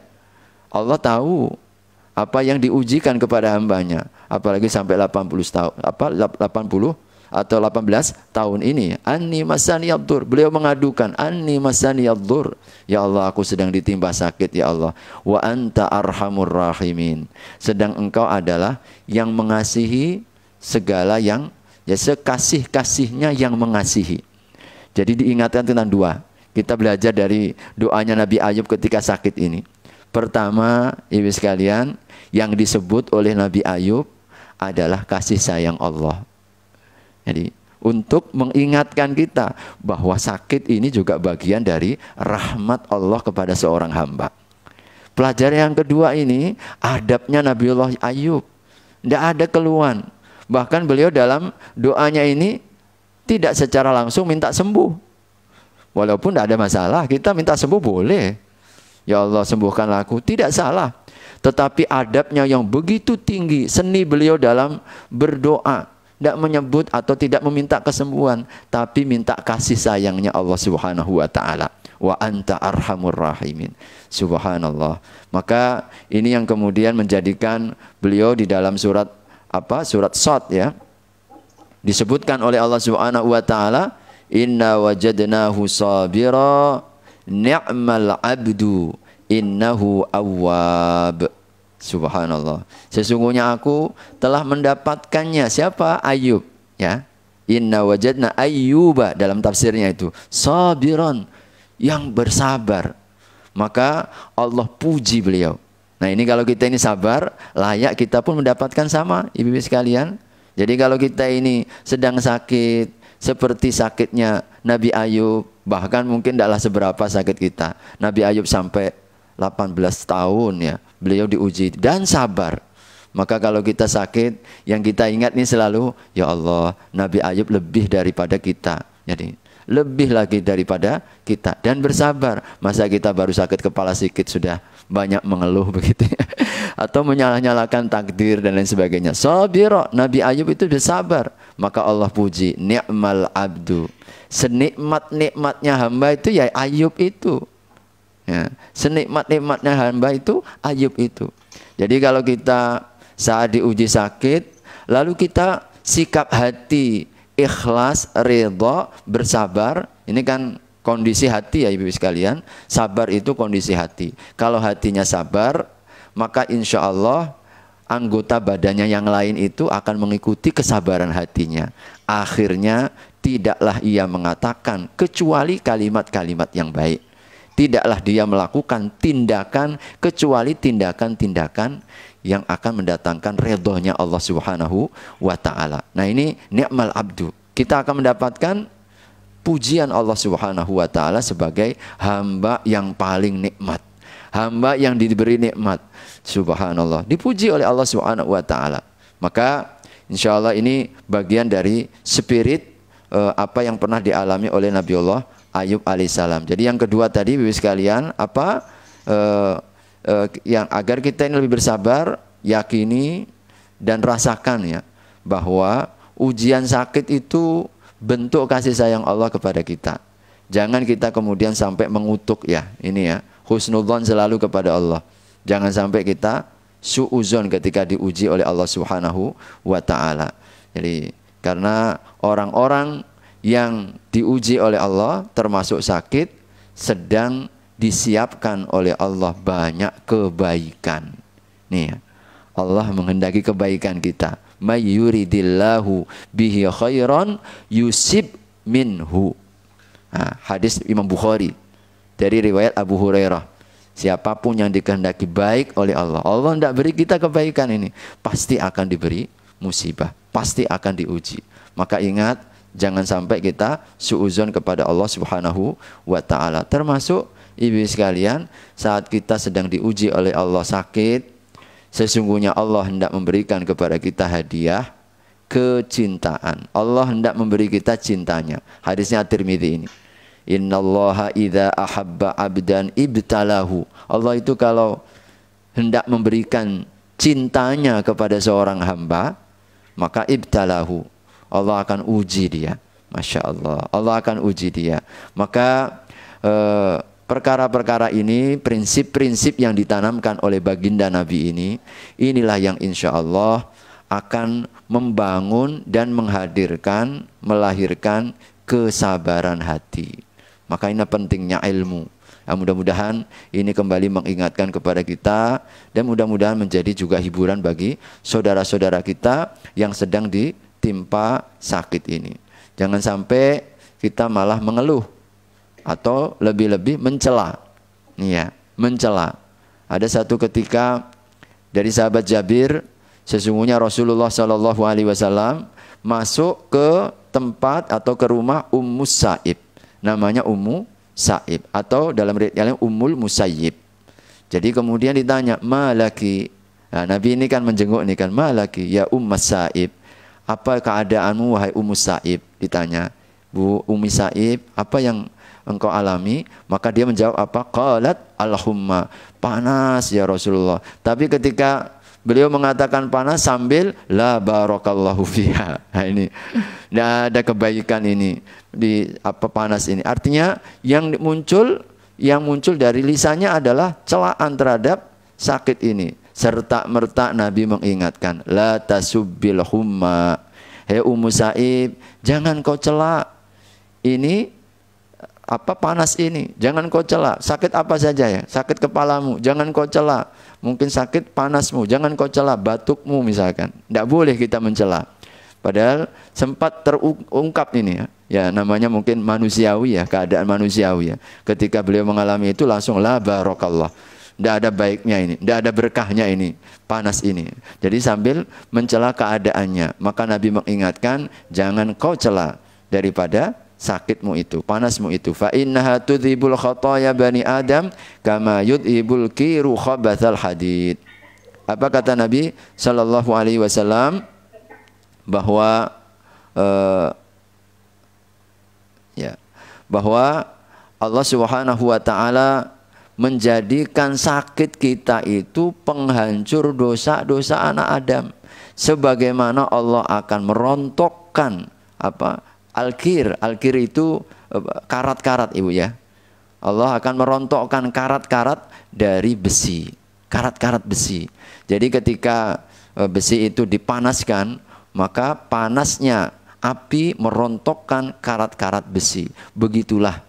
Allah tahu apa yang diujikan kepada hambanya, apalagi sampai 80 tahun, 80 atau 18 tahun ini. Anni masaniyaddur, beliau mengadukan anni masaniyaddur, ya Allah aku sedang ditimpa sakit ya Allah. Wa anta arhamur rahimin, sedang engkau adalah yang mengasihi segala yang ya sekasih-kasihnya yang mengasihi. Jadi diingatkan tentang dua. Kita belajar dari doanya Nabi Ayub ketika sakit ini. Pertama, ibu sekalian, yang disebut oleh Nabi Ayub adalah kasih sayang Allah. Jadi untuk mengingatkan kita bahwa sakit ini juga bagian dari rahmat Allah kepada seorang hamba. Pelajaran yang kedua ini adabnya Nabiullah Ayub. Tidak ada keluhan. Bahkan beliau dalam doanya ini tidak secara langsung minta sembuh. Walaupun tidak ada masalah, kita minta sembuh boleh. Ya Allah sembuhkanlah aku, tidak salah. Tetapi adabnya yang begitu tinggi, seni beliau dalam berdoa. Tidak menyebut atau tidak meminta kesembuhan, tapi minta kasih sayangnya Allah Subhanahu wa ta'ala. wa anta arhamur rahimin. Subhanallah. Maka ini yang kemudian menjadikan beliau di dalam surat surat Shad ya, disebutkan oleh Allah Subhanahu wa taala, inna wajadnahu sabira ni'mal abdu innahu awwab. Subhanallah. Sesungguhnya aku telah mendapatkannya. Siapa? Ayub. Ya. Inna wajadna ayyuba, dalam tafsirnya itu sabiran, yang bersabar. Maka Allah puji beliau. Nah ini kalau kita ini sabar, layak kita pun mendapatkan sama, ibu-ibu sekalian. Jadi kalau kita ini sedang sakit, seperti sakitnya Nabi Ayub, bahkan mungkin tidaklah seberapa sakit kita. Nabi Ayub sampai 18 tahun ya, beliau diuji dan sabar. Maka kalau kita sakit, yang kita ingat ini selalu, ya Allah, Nabi Ayub lebih daripada kita. Jadi lebih lagi daripada kita dan bersabar. Masa kita baru sakit kepala sedikit sudah banyak mengeluh begitu ya? Atau menyalah-nyalakan takdir dan lain sebagainya. Sabira, Nabi Ayub itu bersabar. Maka Allah puji, ni'mal abdu. Senikmat-nikmatnya hamba itu ya Ayub itu. Ya, senikmat-nikmatnya hamba itu Ayub itu. Jadi kalau kita saat diuji sakit, lalu kita sikap hati ikhlas, ridha, bersabar, ini kan kondisi hati ya ibu sekalian. Sabar itu kondisi hati. Kalau hatinya sabar, maka insya Allah anggota badannya yang lain itu akan mengikuti kesabaran hatinya. Akhirnya tidaklah ia mengatakan kecuali kalimat-kalimat yang baik. Tidaklah dia melakukan tindakan kecuali tindakan-tindakan yang akan mendatangkan redhonya Allah Subhanahu wa ta'ala. Nah ini ni'mal abdu. Kita akan mendapatkan pujian Allah Subhanahu wa ta'ala sebagai hamba yang paling nikmat. Hamba yang diberi nikmat. Subhanallah. Dipuji oleh Allah Subhanahu wa ta'ala. Maka insya Allah ini bagian dari spirit apa yang pernah dialami oleh Nabiullah Ayub alaihissalam. Jadi yang kedua tadi Bapak sekalian, apa yang agar kita ini lebih bersabar, yakini dan rasakan ya bahwa ujian sakit itu bentuk kasih sayang Allah kepada kita. Jangan kita kemudian sampai mengutuk ya, ini ya, husnudzon selalu kepada Allah. Jangan sampai kita suuzon ketika diuji oleh Allah Subhanahu wa ta'ala. Jadi karena orang-orang yang diuji oleh Allah termasuk sakit sedang disiapkan oleh Allah banyak kebaikan. Nih ya, Allah menghendaki kebaikan kita. May yuridillahu bihi khairan yusib minhu. Nah, hadis Imam Bukhari dari riwayat Abu Hurairah. Siapapun yang dikehendaki baik oleh Allah, Allah tidak beri kita kebaikan ini, pasti akan diberi musibah, pasti akan diuji. Maka ingat, jangan sampai kita suuzon kepada Allah Subhanahu wa ta'ala. Termasuk ibu sekalian, saat kita sedang diuji oleh Allah sakit, sesungguhnya Allah hendak memberikan kepada kita hadiah kecintaan. Allah hendak memberi kita cintanya. Hadisnya At-Tirmidzi ini. Innallaha idza ahabba abdan ibtalahu. Allah itu kalau hendak memberikan cintanya kepada seorang hamba, maka ibtalahu. Allah akan uji dia. Masya Allah. Allah akan uji dia. Maka perkara-perkara ini, prinsip-prinsip yang ditanamkan oleh baginda Nabi ini, inilah yang insya Allah akan membangun dan menghadirkan, melahirkan kesabaran hati. Maka ini pentingnya ilmu. Nah, mudah-mudahan ini kembali mengingatkan kepada kita dan mudah-mudahan menjadi juga hiburan bagi saudara-saudara kita yang sedang ditimpa sakit ini. Jangan sampai kita malah mengeluh atau lebih-lebih mencela. Ya, mencela. Ada satu ketika dari sahabat Jabir, sesungguhnya Rasulullah SAW masuk ke tempat atau ke rumah Ummu Sa'ib. Namanya Ummu Sa'ib atau dalam riwayat Ummul Musayyib. Jadi kemudian ditanya, "Malaki?" Nah, Nabi ini kan menjenguk nih kan, "Malaki ya Ummu Sa'ib? Apa keadaanmu wahai Ummu Sa'ib?" Ditanya, "Bu Ummi Sa'ib, apa yang engkau alami?" Maka dia menjawab apa? Qalat al-humma. Panas ya Rasulullah. Tapi ketika beliau mengatakan panas sambil la barakallahu fiha. Nah ini tidak ada kebaikan ini di apa panas ini. Artinya yang muncul yang muncul dari lisannya adalah celaan terhadap sakit ini. Serta merta Nabi mengingatkan, la tasubbil humma. Hei Ummu Sa'ib, jangan kau cela ini panas ini, jangan kau cela. Sakit apa saja ya, sakit kepalamu, jangan kau cela. Mungkin sakit panasmu, jangan kau cela. Batukmu misalkan, tidak boleh kita mencela. Padahal sempat terungkap ini ya, namanya mungkin manusiawi ya, keadaan manusiawi ya. Ketika beliau mengalami itu langsung la barakallah. Tidak ada baiknya ini, tidak ada berkahnya ini, panas ini. Jadi sambil mencela keadaannya, maka Nabi mengingatkan, jangan kau cela daripada sakitmu itu, panasmu itu. Fa innaha tudhibul khataya bani Adam kama yudhibul kiru khabathal hadid. Apa kata Nabi sallallahu alaihi wasallam? Bahwa bahwa Allah Subhanahu wa taala menjadikan sakit kita itu penghancur dosa-dosa anak Adam. Sebagaimana Allah akan merontokkan al-kir. Al-kir itu karat-karat Ibu ya. Allah akan merontokkan karat-karat dari besi. Karat-karat besi. Jadi ketika besi itu dipanaskan, maka panasnya api merontokkan karat-karat besi. Begitulah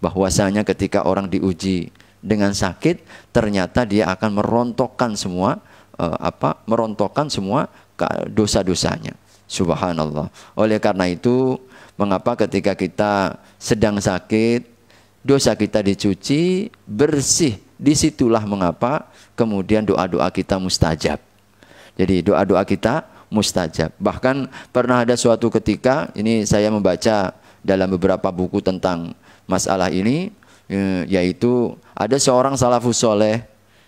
bahwasanya ketika orang diuji dengan sakit, ternyata dia akan merontokkan semua merontokkan semua dosa-dosanya. Subhanallah. Oleh karena itu, mengapa ketika kita sedang sakit, dosa kita dicuci bersih, disitulah mengapa kemudian doa-doa kita mustajab. Jadi doa-doa kita mustajab. Bahkan pernah ada suatu ketika, ini saya membaca dalam beberapa buku tentang masalah ini, yaitu ada seorang salafus soleh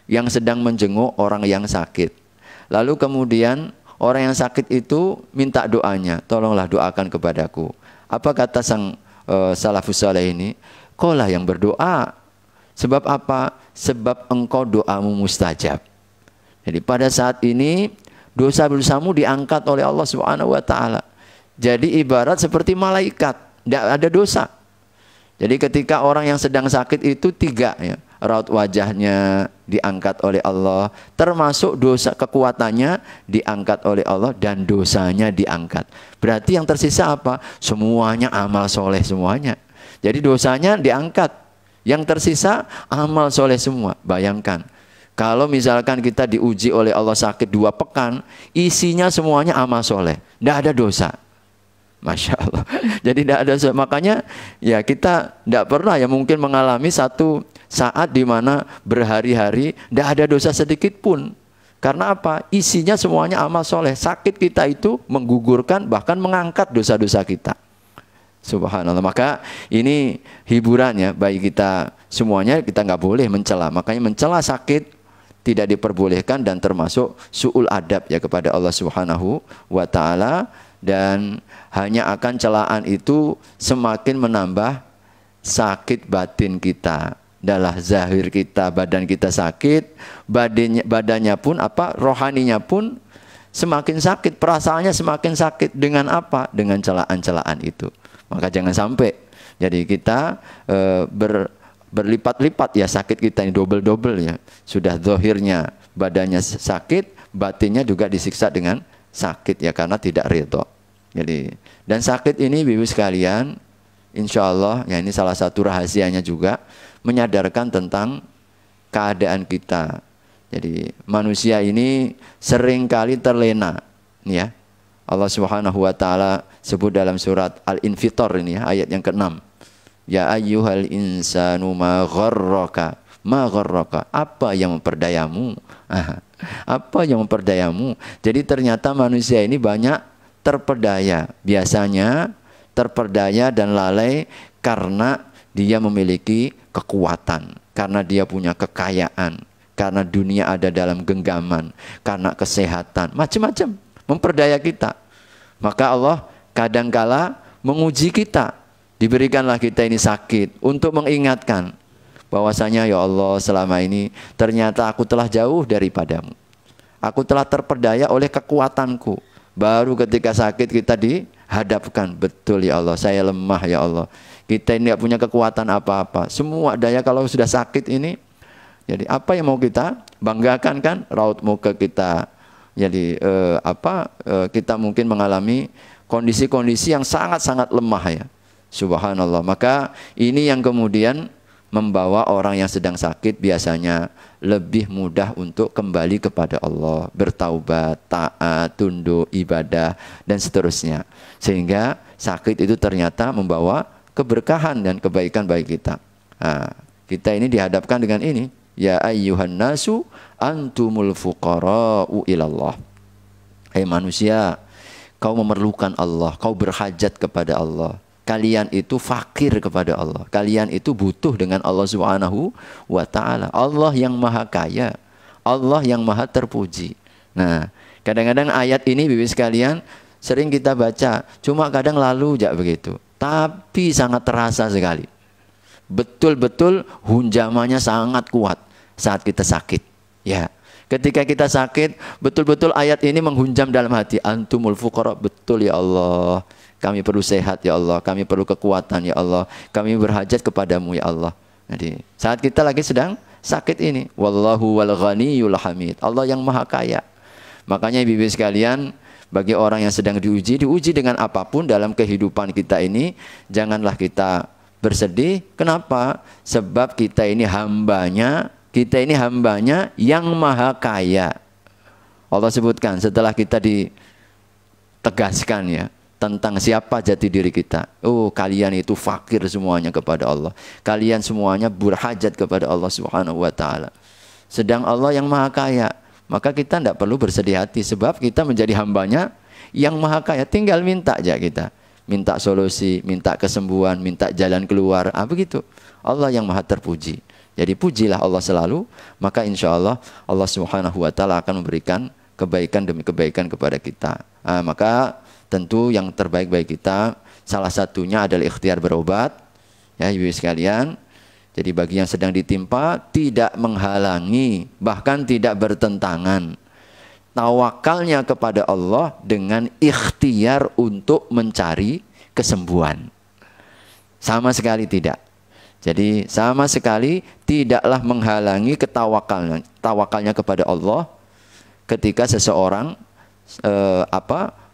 yang sedang menjenguk orang yang sakit. Lalu kemudian orang yang sakit itu minta doanya, tolonglah doakan kepadaku. Apa kata sang salafus soleh ini? Kaulah yang berdoa. Sebab apa? Sebab engkau doamu mustajab. Jadi pada saat ini dosa-dosamu diangkat oleh Allah Subhanahu wa taala. Jadi ibarat seperti malaikat, tidak ada dosa. Jadi ketika orang yang sedang sakit itu tiga ya, raut wajahnya diangkat oleh Allah, termasuk dosa kekuatannya diangkat oleh Allah dan dosanya diangkat. Berarti yang tersisa apa? Semuanya amal soleh semuanya. Jadi dosanya diangkat, yang tersisa amal soleh semua. Bayangkan. Kalau misalkan kita diuji oleh Allah sakit 2 pekan, isinya semuanya amal soleh, tidak ada dosa. Masya Allah. Jadi tidak ada dosa. Makanya ya kita tidak pernah ya mungkin mengalami satu saat di mana berhari-hari tidak ada dosa sedikit pun. Karena apa? Isinya semuanya amal soleh. Sakit kita itu menggugurkan bahkan mengangkat dosa-dosa kita. Subhanallah. Maka ini hiburan ya bagi kita semuanya. Kita nggak boleh mencela. Makanya mencela sakit tidak diperbolehkan dan termasuk su'ul adab ya kepada Allah Subhanahu wa taala, dan hanya akan celaan itu semakin menambah sakit batin kita. Adalah zahir kita, badan kita sakit, badannya pun rohaninya pun semakin sakit, perasaannya semakin sakit. Dengan apa? Dengan celaan-celaan itu. Maka jangan sampai jadi kita berlipat-lipat ya sakit kita ini, double-double ya. Sudah zahirnya badannya sakit, batinnya juga disiksa dengan sakit ya, karena tidak ridho. Jadi dan sakit ini Ibu sekalian, insya Allah ya, ini salah satu rahasianya juga menyadarkan tentang keadaan kita. Jadi manusia ini seringkali terlena nih ya. Allah Subhanahu wa taala sebut dalam surat Al-Infitar ini ya, ayat yang ke-6. Ya ayyuhal insanu ma gharraka. Apa yang memperdayamu? Apa yang memperdayamu? Jadi ternyata manusia ini banyak terperdaya. Biasanya terperdaya dan lalai karena dia memiliki kekuatan, karena dia punya kekayaan, karena dunia ada dalam genggaman, karena kesehatan, macam-macam memperdaya kita. Maka Allah kadangkala menguji kita. Diberikanlah kita ini sakit untuk mengingatkan bahwasanya ya Allah, selama ini ternyata aku telah jauh daripadamu. Aku telah terperdaya oleh kekuatanku. Baru ketika sakit kita dihadapkan, betul ya Allah, saya lemah ya Allah. Kita ini tidak punya kekuatan apa-apa. Semua daya kalau sudah sakit ini, jadi apa yang mau kita banggakan kan? Raut muka kita. Jadi kita mungkin mengalami kondisi-kondisi yang sangat-sangat lemah ya. Subhanallah. Maka ini yang kemudian membawa orang yang sedang sakit biasanya lebih mudah untuk kembali kepada Allah, bertaubat, taat, tunduk, ibadah, dan seterusnya. Sehingga sakit itu ternyata membawa keberkahan dan kebaikan bagi kita. Nah, kita ini dihadapkan dengan ini. Ya ayyuhan nasu antumul fuqara'u ilallah. Hai manusia, kau memerlukan Allah, kau berhajat kepada Allah. Kalian itu fakir kepada Allah. Kalian itu butuh dengan Allah Subhanahu wa ta'ala. Allah yang maha kaya. Allah yang maha terpuji. Nah, kadang-kadang ayat ini Bibi sekalian sering kita baca. Cuma kadang lalu aja begitu. Tapi sangat terasa sekali. Betul-betul hunjamannya sangat kuat saat kita sakit. Ya. Ketika kita sakit, betul-betul ayat ini menghunjam dalam hati. Antumul fuqara. Betul ya Allah. Kami perlu sehat ya Allah, kami perlu kekuatan ya Allah, kami berhajat kepadamu ya Allah. Jadi saat kita lagi sedang sakit ini, wallahu wal ghaniyul hamid. Allah yang maha kaya. Makanya ibu-ibu sekalian, bagi orang yang sedang diuji dengan apapun dalam kehidupan kita ini, janganlah kita bersedih. Kenapa? Sebab kita ini hambanya yang maha kaya. Allah sebutkan setelah kita ditegaskan ya, tentang siapa jati diri kita. Oh, kalian itu fakir semuanya kepada Allah. Kalian semuanya berhajat kepada Allah Subhanahu wa ta'ala. Sedang Allah yang maha kaya. Maka kita tidak perlu bersedih hati. Sebab kita menjadi hambanya yang maha kaya. Tinggal minta aja kita. Minta solusi, minta kesembuhan, minta jalan keluar. Begitu. Allah yang maha terpuji. Jadi pujilah Allah selalu. Maka insya Allah Allah Subhanahu wa ta'ala akan memberikan kebaikan demi kebaikan kepada kita. Maka tentu yang terbaik bagi kita salah satunya adalah ikhtiar berobat ya ibu sekalian. Jadi bagi yang sedang ditimpa tidak menghalangi, bahkan tidak bertentangan tawakalnya kepada Allah dengan ikhtiar untuk mencari kesembuhan. Sama sekali tidak. Jadi sama sekali tidaklah menghalangi tawakalnya kepada Allah ketika seseorang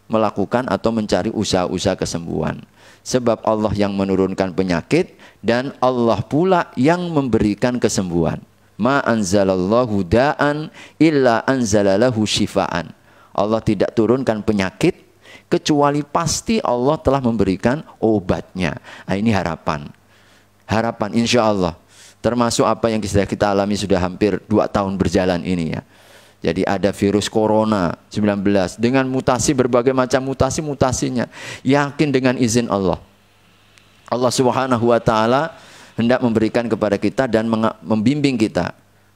melakukan atau mencari usaha-usaha kesembuhan. Sebab Allah yang menurunkan penyakit dan Allah pula yang memberikan kesembuhan. Ma anzalallahu da'an illa anzalalahu syifaan. Allah tidak turunkan penyakit kecuali pasti Allah telah memberikan obatnya. Ini harapan. Harapan insya Allah. Termasuk apa yang kita alami sudah hampir 2 tahun berjalan ini ya. Jadi ada virus corona 19 dengan mutasi, berbagai macam mutasinya. Yakin dengan izin Allah. Allah Subhanahu wa ta'ala hendak memberikan kepada kita dan membimbing kita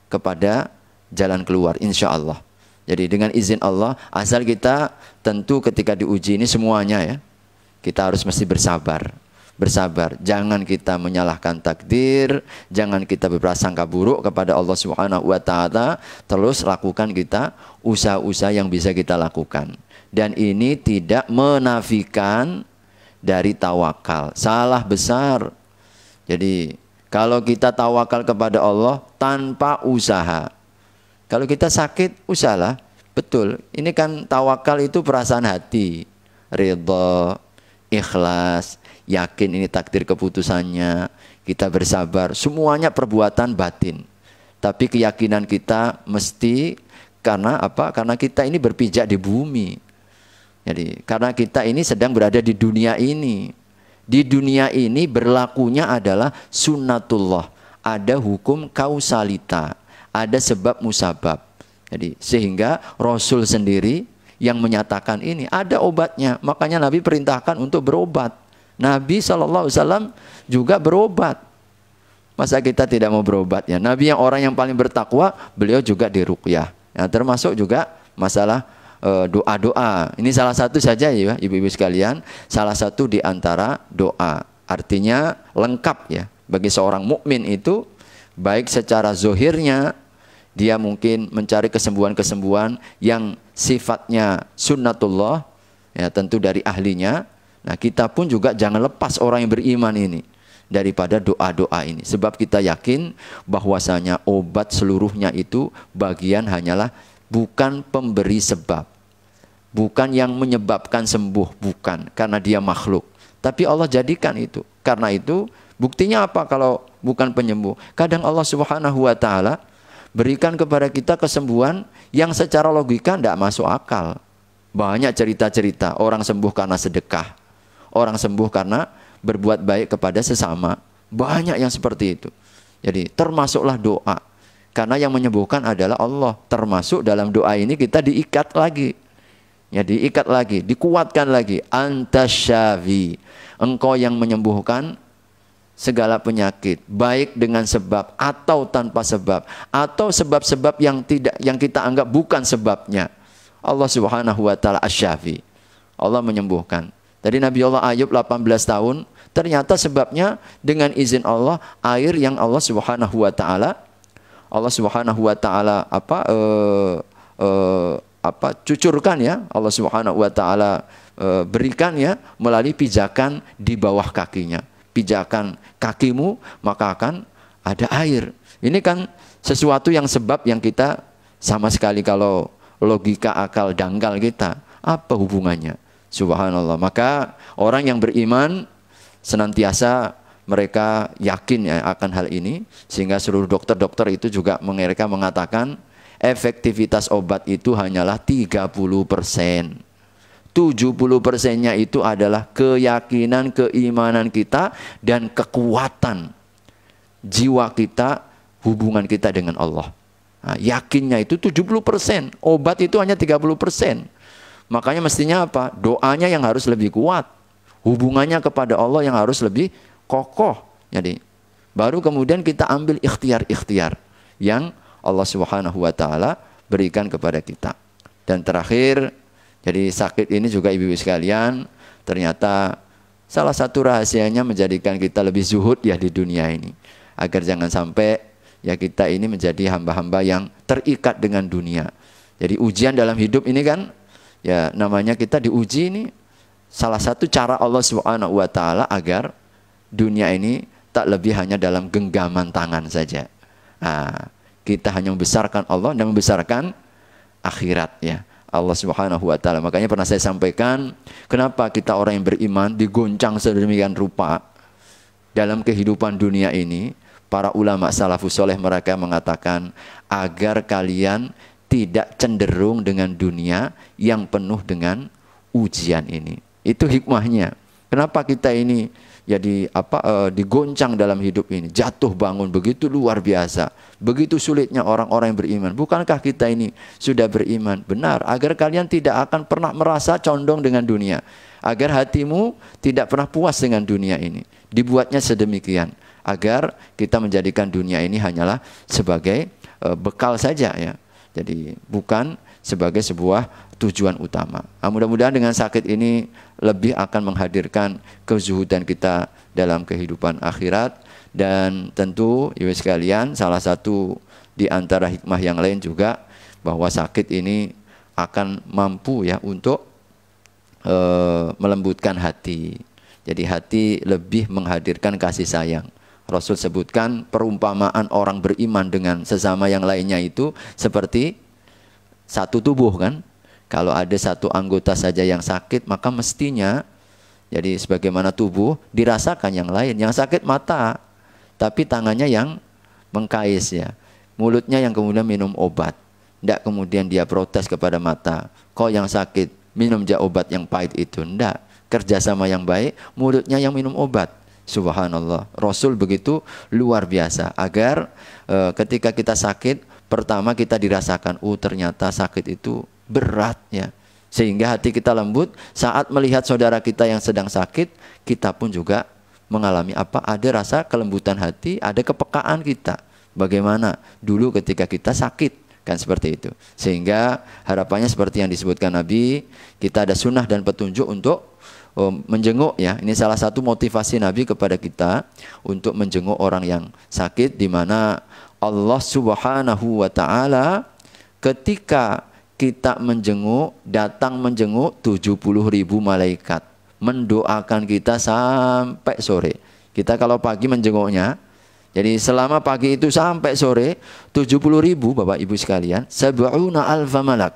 kepada jalan keluar insya Allah. Jadi dengan izin Allah, asal kita tentu ketika diuji ini semuanya ya, kita harus mesti bersabar. Bersabar, jangan kita menyalahkan takdir, jangan kita berprasangka buruk kepada Allah Subhanahu wa ta'ala. Terus lakukan kita usaha-usaha yang bisa kita lakukan. Dan ini tidak menafikan dari tawakal. Salah besar. Jadi kalau kita tawakal kepada Allah tanpa usaha, kalau kita sakit, usahalah. Betul, ini kan tawakal itu perasaan hati, ridha, ikhlas, yakin ini takdir keputusannya, kita bersabar, semuanya perbuatan batin. Tapi keyakinan kita mesti karena apa? Karena kita ini berpijak di bumi. Jadi karena kita ini sedang berada di dunia ini. Di dunia ini berlakunya adalah sunnatullah. Ada hukum kausalita, ada sebab musabab. Jadi sehingga Rasul sendiri yang menyatakan ini ada obatnya. Makanya Nabi perintahkan untuk berobat. Nabi SAW juga berobat. Masa kita tidak mau berobat ya? Nabi yang orang yang paling bertakwa, beliau juga diruqyah. Ya, termasuk juga masalah doa-doa. Ini salah satu saja ya ibu-ibu sekalian. Salah satu di antara doa. Artinya lengkap ya. Bagi seorang mukmin itu, baik secara zohirnya, dia mungkin mencari kesembuhan-kesembuhan yang sifatnya sunnatullah, ya tentu dari ahlinya. Nah kita pun juga jangan lepas orang yang beriman ini. daripada doa-doa ini. Sebab kita yakin bahwasanya obat seluruhnya itu bagian hanyalah bukan pemberi sebab. Bukan yang menyebabkan sembuh, bukan. Karena dia makhluk. Tapi Allah jadikan itu. Karena itu buktinya apa kalau bukan penyembuh? Kadang Allah Subhanahu wa Ta'ala berikan kepada kita kesembuhan yang secara logika tidak masuk akal. Banyak cerita-cerita orang sembuh karena sedekah. Orang sembuh karena berbuat baik kepada sesama. Banyak yang seperti itu. Jadi termasuklah doa. Karena yang menyembuhkan adalah Allah. Termasuk dalam doa ini kita diikat lagi. Ya, diikat lagi, dikuatkan lagi. Antasyafi. Engkau yang menyembuhkan segala penyakit, baik dengan sebab atau tanpa sebab, atau sebab-sebab yang kita anggap bukan sebabnya. Allah Subhanahu wa Ta'ala asy-Syafi. Allah menyembuhkan. Tadi Nabi Allah Ayub 18 tahun, ternyata sebabnya dengan izin Allah, air yang Allah Subhanahu wa Ta'ala cucurkan ya, Allah Subhanahu wa Ta'ala berikan ya melalui pijakan di bawah kakinya. Pijakan kakimu maka akan ada air. Ini kan sesuatu yang sebab yang kita sama sekali kalau logika akal dangkal kita, apa hubungannya? Subhanallah. Maka orang yang beriman senantiasa mereka yakin ya akan hal ini, sehingga seluruh dokter-dokter itu juga mereka mengatakan efektivitas obat itu hanyalah 30%. 70%-nya itu adalah keyakinan, keimanan kita dan kekuatan jiwa kita, hubungan kita dengan Allah. Nah, yakinnya itu 70%, obat itu hanya 30%. Makanya mestinya apa? Doanya yang harus lebih kuat. Hubungannya kepada Allah yang harus lebih kokoh. Jadi baru kemudian kita ambil ikhtiar-ikhtiar yang Allah Subhanahu wa Ta'ala berikan kepada kita. Dan terakhir, jadi sakit ini juga ibu-ibu sekalian, ternyata salah satu rahasianya menjadikan kita lebih zuhud ya di dunia ini. Agar jangan sampai ya kita ini menjadi hamba-hamba yang terikat dengan dunia. Jadi ujian dalam hidup ini kan, ya namanya kita diuji ini, salah satu cara Allah Subhanahu wa Ta'ala agar dunia ini tak lebih hanya dalam genggaman tangan saja. Nah, kita hanya membesarkan Allah dan membesarkan akhirat ya. Allah Subhanahu wa Ta'ala. Makanya pernah saya sampaikan, kenapa kita orang yang beriman digoncang sedemikian rupa dalam kehidupan dunia ini. Para ulama salafus soleh mereka mengatakan agar kalian tidak cenderung dengan dunia yang penuh dengan ujian ini. Itu hikmahnya. Kenapa kita ini jadi digoncang dalam hidup ini, jatuh bangun begitu luar biasa, begitu sulitnya orang-orang yang beriman. Bukankah kita ini sudah beriman? Benar, agar kalian tidak akan pernah merasa condong dengan dunia, agar hatimu tidak pernah puas dengan dunia ini. Dibuatnya sedemikian agar kita menjadikan dunia ini hanyalah sebagai bekal saja ya. Jadi bukan sebagai sebuah tujuan utama. Nah, mudah-mudahan dengan sakit ini lebih akan menghadirkan kezuhudan kita dalam kehidupan akhirat. Dan tentu ibu sekalian, salah satu di antara hikmah yang lain juga bahwa sakit ini akan mampu ya untuk melembutkan hati. Jadi hati lebih menghadirkan kasih sayang. Rasul sebutkan perumpamaan orang beriman dengan sesama yang lainnya itu seperti satu tubuh kan. Kalau ada satu anggota saja yang sakit, maka mestinya jadi sebagaimana tubuh dirasakan yang lain. Yang sakit mata, tapi tangannya yang mengkais ya. Mulutnya yang kemudian minum obat. Tidak kemudian dia protes kepada mata. Kau yang sakit minum obat yang pahit itu. Tidak. Kerjasama yang baik, mulutnya yang minum obat. Subhanallah. Rasul begitu luar biasa. Agar ketika kita sakit, pertama kita dirasakan, ternyata sakit itu berat ya. Sehingga hati kita lembut. Saat melihat saudara kita yang sedang sakit, kita pun juga mengalami ada rasa kelembutan hati, ada kepekaan kita. Bagaimana dulu ketika kita sakit, kan seperti itu. Sehingga harapannya seperti yang disebutkan Nabi, kita ada sunnah dan petunjuk untuk menjenguk ya. Ini salah satu motivasi Nabi kepada kita untuk menjenguk orang yang sakit, di mana Allah Subhanahu wa Ta'ala ketika kita menjenguk, datang menjenguk 70.000 malaikat mendoakan kita sampai sore. Kita kalau pagi menjenguknya, jadi selama pagi itu sampai sore 70.000 Bapak Ibu sekalian, sab'una alfa malak.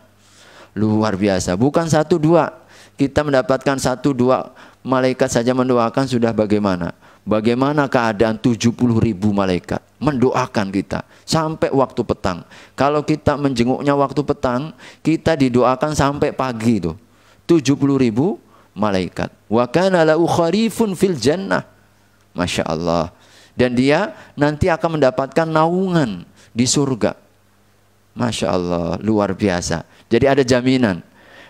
Luar biasa, bukan 1 2. Kita mendapatkan 1 2 malaikat saja mendoakan sudah bagaimana? Bagaimana keadaan 70.000 malaikat mendoakan kita sampai waktu petang. Kalau kita menjenguknya waktu petang, kita didoakan sampai pagi itu. 70.000 malaikat. Wa kana lahu kharifun fil jannah. Masya Allah. Dan dia nanti akan mendapatkan naungan di surga. Masya Allah, luar biasa. Jadi ada jaminan.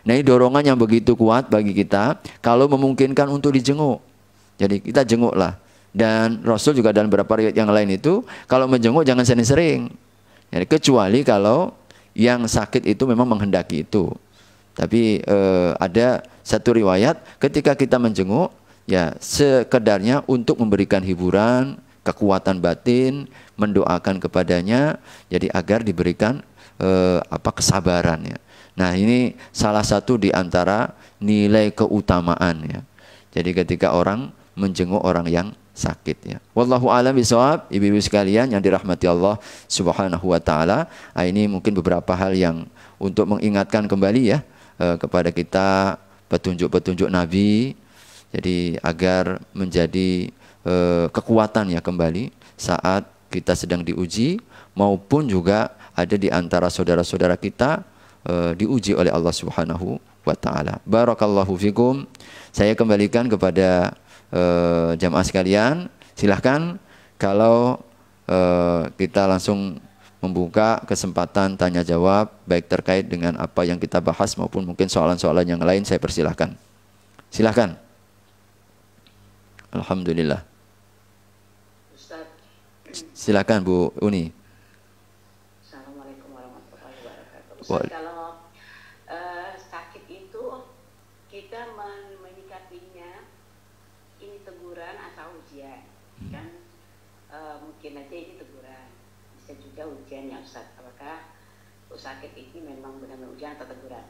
Nah, ini dorongan yang begitu kuat bagi kita kalau memungkinkan untuk dijenguk. Jadi kita jenguklah. Dan Rasul juga dalam beberapa riwayat yang lain itu, kalau menjenguk jangan sering-sering. Jadi kecuali kalau yang sakit itu memang menghendaki itu. Tapi ada satu riwayat ketika kita menjenguk, ya sekedarnya untuk memberikan hiburan, kekuatan batin, mendoakan kepadanya, jadi agar diberikan kesabaran ya. Nah, ini salah satu di antara nilai keutamaan ya. Jadi ketika orang menjenguk orang yang sakit ya. Wallahu a'lam bishawab, ibu-ibu sekalian yang dirahmati Allah Subhanahu wa taala. Ini mungkin beberapa hal yang untuk mengingatkan kembali ya kepada kita petunjuk-petunjuk Nabi. Jadi agar menjadi kekuatan ya kembali saat kita sedang diuji, maupun juga ada di antara saudara-saudara kita diuji oleh Allah Subhanahu wa taala. Barakallahu fikum. Saya kembalikan kepada jamaah sekalian. Silahkan kalau kita langsung membuka kesempatan tanya jawab baik terkait dengan apa yang kita bahas maupun mungkin soalan-soalan yang lain, saya persilahkan. Silahkan. Alhamdulillah. Silakan Bu Uni. Assalamualaikum warahmatullahi wabarakatuh. Ustaz, kalau sakit itu kita menyikapinya ini teguran atau ujian, kan mungkin aja ini teguran, bisa juga ujian ya Ustaz. Apakah sakit ini memang benar-benar ujian atau teguran?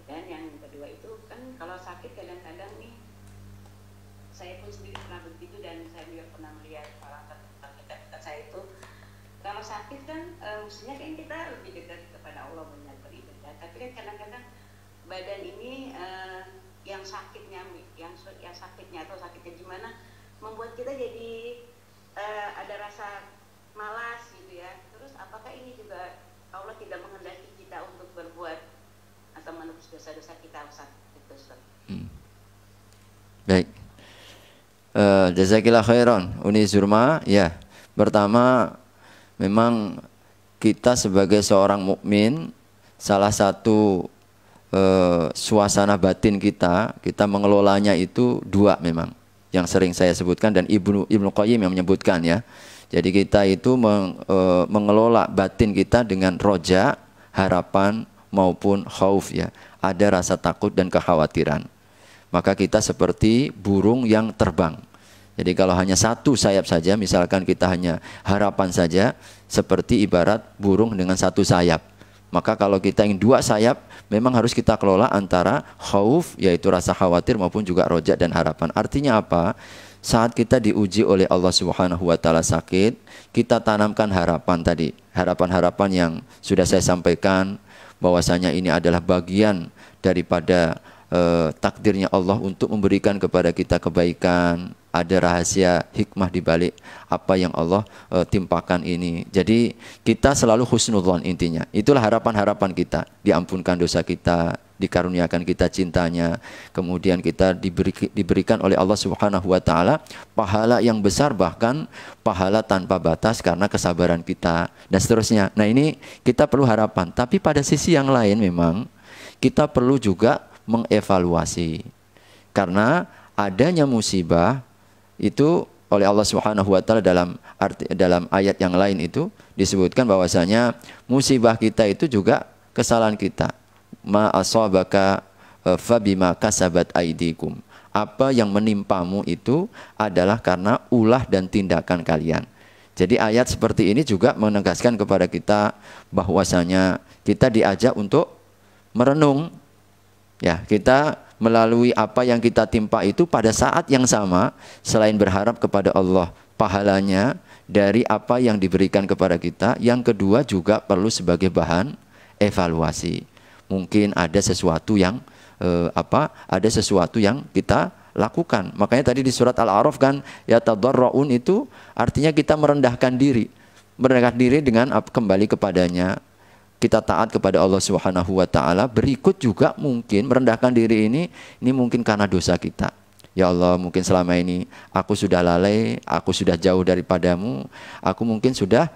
Dan yang kedua itu kan kalau sakit kadang-kadang nih, saya pun sendiri pernah begitu dan saya juga pernah melihat orang terdekat saya itu kalau sakit kan mestinya kan kita lebih dekat kepada Allah, banyak beribadah, tapi kan kadang-kadang badan ini yang sakitnya atau sakitnya gimana membuat kita jadi ada rasa malas gitu ya. Terus apakah ini juga Allah tidak menghendaki kita untuk berbuat atau menebus dosa-dosa kita Ustaz? Itu Ustaz. Baik. Jazakillah khairan Uni Zurma. Ya, pertama memang kita sebagai seorang mukmin, salah satu suasana batin kita mengelolanya itu dua memang, yang sering saya sebutkan dan Ibnu Qayyim yang menyebutkan ya. Jadi kita itu mengelola batin kita dengan roja, harapan maupun khauf ya. Ada rasa takut dan kekhawatiran. Maka kita seperti burung yang terbang. Jadi kalau hanya satu sayap saja, misalkan kita hanya harapan saja, seperti ibarat burung dengan satu sayap. Maka kalau kita ingin dua sayap, memang harus kita kelola antara khauf, yaitu rasa khawatir, maupun juga roja dan harapan. Artinya apa? Saat kita diuji oleh Allah Subhanahu wa taala sakit, kita tanamkan harapan tadi. Harapan-harapan yang sudah saya sampaikan, bahwasanya ini adalah bagian daripada takdirnya Allah untuk memberikan kepada kita kebaikan. Ada rahasia hikmah di balik apa yang Allah timpakan ini. Jadi kita selalu husnudzon intinya. Itulah harapan-harapan kita. Diampunkan dosa kita, dikaruniakan kita cintanya, kemudian kita diberikan oleh Allah Subhanahu wa taala pahala yang besar, bahkan pahala tanpa batas karena kesabaran kita dan seterusnya. Nah, ini kita perlu harapan. Tapi pada sisi yang lain memang kita perlu juga mengevaluasi. Karena adanya musibah itu oleh Allah Subhanahu wa taala dalam ayat yang lain itu disebutkan bahwasanya musibah kita itu juga kesalahan kita. Ma asabaka fabima kasabat aidikum. Apa yang menimpamu itu adalah karena ulah dan tindakan kalian. Jadi ayat seperti ini juga menegaskan kepada kita bahwasanya kita diajak untuk merenung. Ya, kita melalui apa yang kita timpa itu pada saat yang sama, selain berharap kepada Allah pahalanya dari apa yang diberikan kepada kita, yang kedua juga perlu sebagai bahan evaluasi. Mungkin ada sesuatu yang ada sesuatu yang kita lakukan. Makanya tadi di surat Al-A'raf kan, ya tadarra'un itu artinya kita merendahkan diri. Merendahkan diri dengan kembali kepadanya. Kita taat kepada Allah Subhanahu wa taala. Berikut juga mungkin merendahkan diri ini mungkin karena dosa kita. Ya Allah, mungkin selama ini aku sudah lalai, aku sudah jauh daripadamu, aku mungkin sudah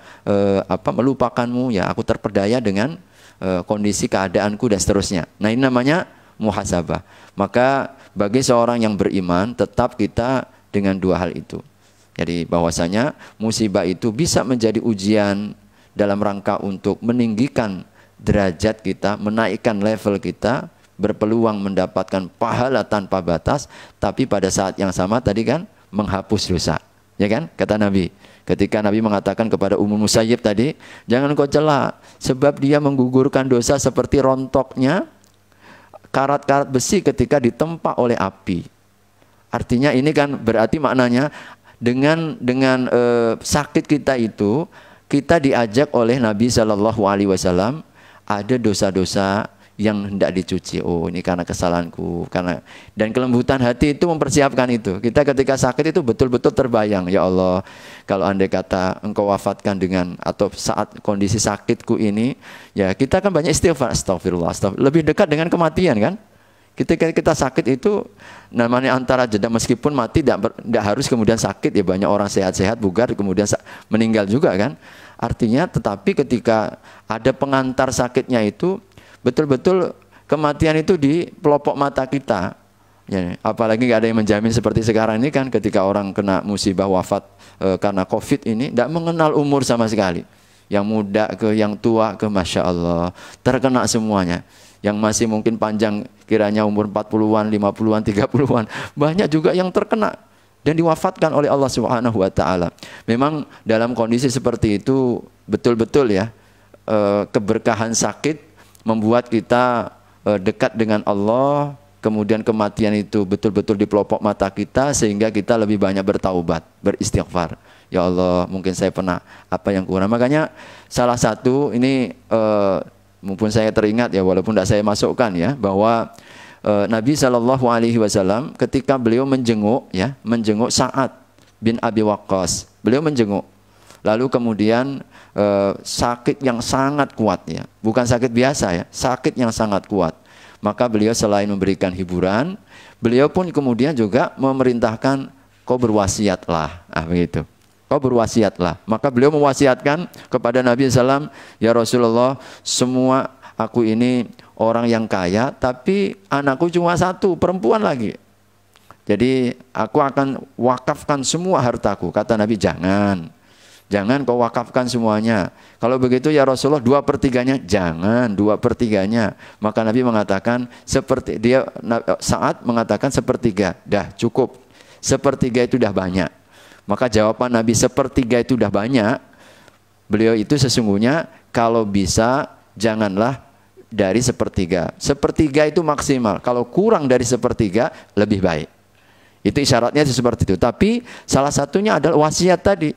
melupakanmu, ya aku terpedaya dengan kondisi keadaanku dan seterusnya. Nah, ini namanya muhasabah. Maka bagi seorang yang beriman tetap kita dengan dua hal itu. Jadi bahwasanya musibah itu bisa menjadi ujian dalam rangka untuk meninggikan derajat kita, menaikkan level kita, berpeluang mendapatkan pahala tanpa batas, tapi pada saat yang sama tadi kan menghapus dosa. Ya kan? Kata Nabi. Ketika Nabi mengatakan kepada Ummul Musayyib tadi, jangan kau cela, sebab dia menggugurkan dosa seperti rontoknya karat-karat besi ketika ditempa oleh api. Artinya ini kan berarti maknanya dengan sakit kita itu, kita diajak oleh Nabi Shallallahu Alaihi Wasallam ada dosa-dosa yang hendak dicuci. Oh, ini karena kesalahanku, dan kelembutan hati itu mempersiapkan itu. Kita ketika sakit itu betul-betul terbayang, ya Allah, kalau andai kata engkau wafatkan atau saat kondisi sakitku ini, ya kita kan banyak istighfar, astagfirullah, lebih dekat dengan kematian kan. Ketika kita sakit itu namanya antara jeda, meskipun mati tidak harus kemudian sakit, ya banyak orang sehat-sehat bugar kemudian meninggal juga kan. Artinya tetapi ketika ada pengantar sakitnya itu betul-betul kematian itu di pelopok mata kita. Ya, apalagi nggak ada yang menjamin seperti sekarang ini kan, ketika orang kena musibah wafat karena COVID ini tidak mengenal umur sama sekali. Yang muda ke yang tua ke, Masya Allah, terkena semuanya. Yang masih mungkin panjang kiranya umur 40-an, 50-an, 30-an, banyak juga yang terkena dan diwafatkan oleh Allah Subhanahu wa taala. Memang dalam kondisi seperti itu betul-betul ya, keberkahan sakit membuat kita dekat dengan Allah, kemudian kematian itu betul-betul di pelopok mata kita, sehingga kita lebih banyak bertaubat, beristighfar. Ya Allah, mungkin saya pernah apa yang kurang. Makanya salah satu ini mumpun saya teringat ya, walaupun tidak saya masukkan ya, bahwa Nabi Shallallahu Alaihi Wasallam ketika beliau menjenguk Sa'ad bin Abi Waqqas, beliau menjenguk, lalu kemudian sakit yang sangat kuat ya, bukan sakit biasa ya, sakit yang sangat kuat. Maka beliau selain memberikan hiburan, beliau pun kemudian juga memerintahkan, kau berwasiatlah, begitu. Kau berwasiatlah. Maka beliau mewasiatkan kepada Nabi SAW, ya Rasulullah, semua aku ini orang yang kaya, tapi anakku cuma satu, perempuan lagi. Jadi aku akan wakafkan semua hartaku. Kata Nabi, jangan kau wakafkan semuanya. Kalau begitu ya Rasulullah, 2/3-nya, jangan 2/3-nya. Maka Nabi mengatakan Sa'ad mengatakan 1/3, dah cukup. 1/3 itu dah banyak. Maka jawaban Nabi 1/3 itu udah banyak, beliau itu sesungguhnya kalau bisa janganlah dari 1/3. 1/3 itu maksimal. Kalau kurang dari 1/3 lebih baik. Itu isyaratnya seperti itu. Tapi salah satunya adalah wasiat tadi.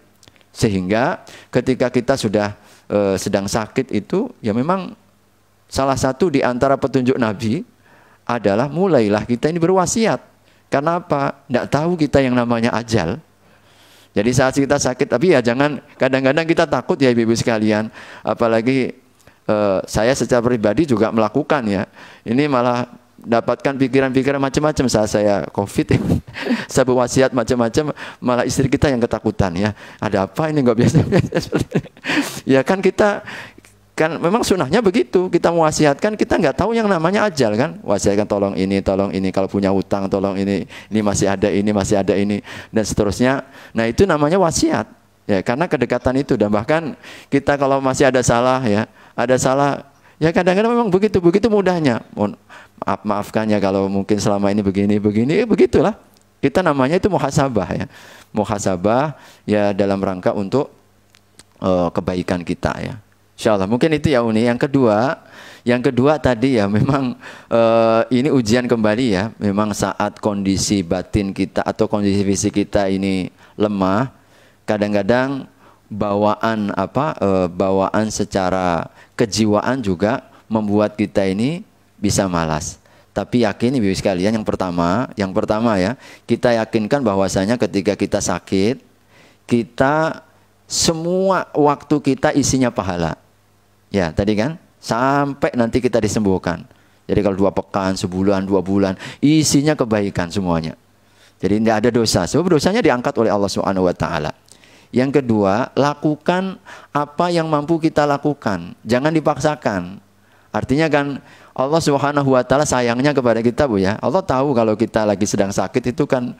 Sehingga ketika kita sudah sedang sakit itu, ya memang salah satu di antara petunjuk Nabi adalah mulailah kita ini berwasiat. Karena apa? Tidak tahu kita yang namanya ajal. Jadi saat kita sakit, tapi ya jangan, kadang-kadang kita takut ya ibu-ibu sekalian, apalagi saya secara pribadi juga melakukan ya, ini malah dapatkan pikiran-pikiran macam-macam saat saya COVID, saya berwasiat macam-macam, malah istri kita yang ketakutan ya, ada apa ini nggak biasa, ya kan kita, kan memang sunahnya begitu, kita mewasiatkan, kita nggak tahu yang namanya ajal kan, wasiatkan tolong ini, kalau punya utang tolong ini masih ada ini, dan seterusnya. Nah itu namanya wasiat, ya karena kedekatan itu, dan bahkan kita kalau masih ada salah ya kadang-kadang memang begitu mudahnya, maafkan ya kalau mungkin selama ini begini, begitulah. Kita namanya itu muhasabah ya dalam rangka untuk kebaikan kita ya. Insya Allah. Mungkin itu ya Uni. Yang kedua tadi ya memang ini ujian kembali ya. Memang saat kondisi batin kita atau kondisi fisik kita ini lemah, kadang-kadang bawaan secara kejiwaan juga membuat kita ini bisa malas. Tapi yakin ibu sekalian, yang pertama ya, kita yakinkan bahwasanya ketika kita sakit, kita semua waktu kita isinya pahala. Ya, tadi kan sampai nanti kita disembuhkan. Jadi kalau 2 pekan, sebulan, 2 bulan, isinya kebaikan semuanya. Jadi tidak ada dosa. Sebab dosanya diangkat oleh Allah Subhanahu wa taala. Yang kedua, lakukan apa yang mampu kita lakukan. Jangan dipaksakan. Artinya kan Allah Subhanahu wa taala sayangnya kepada kita, Bu ya. Allah tahu kalau kita lagi sedang sakit itu kan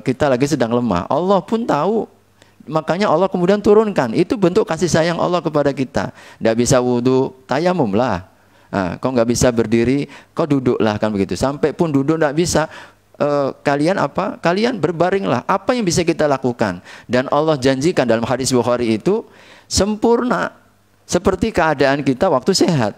kita lagi sedang lemah. Allah pun tahu. Makanya Allah kemudian turunkan. Itu bentuk kasih sayang Allah kepada kita. Tidak bisa wudhu, tayamum lah. Nah, kau nggak bisa berdiri, kau duduklah kan begitu. Sampai pun duduk tidak bisa. Kalian apa? Kalian berbaringlah. Apa yang bisa kita lakukan? Dan Allah janjikan dalam hadis Bukhari itu sempurna seperti keadaan kita waktu sehat.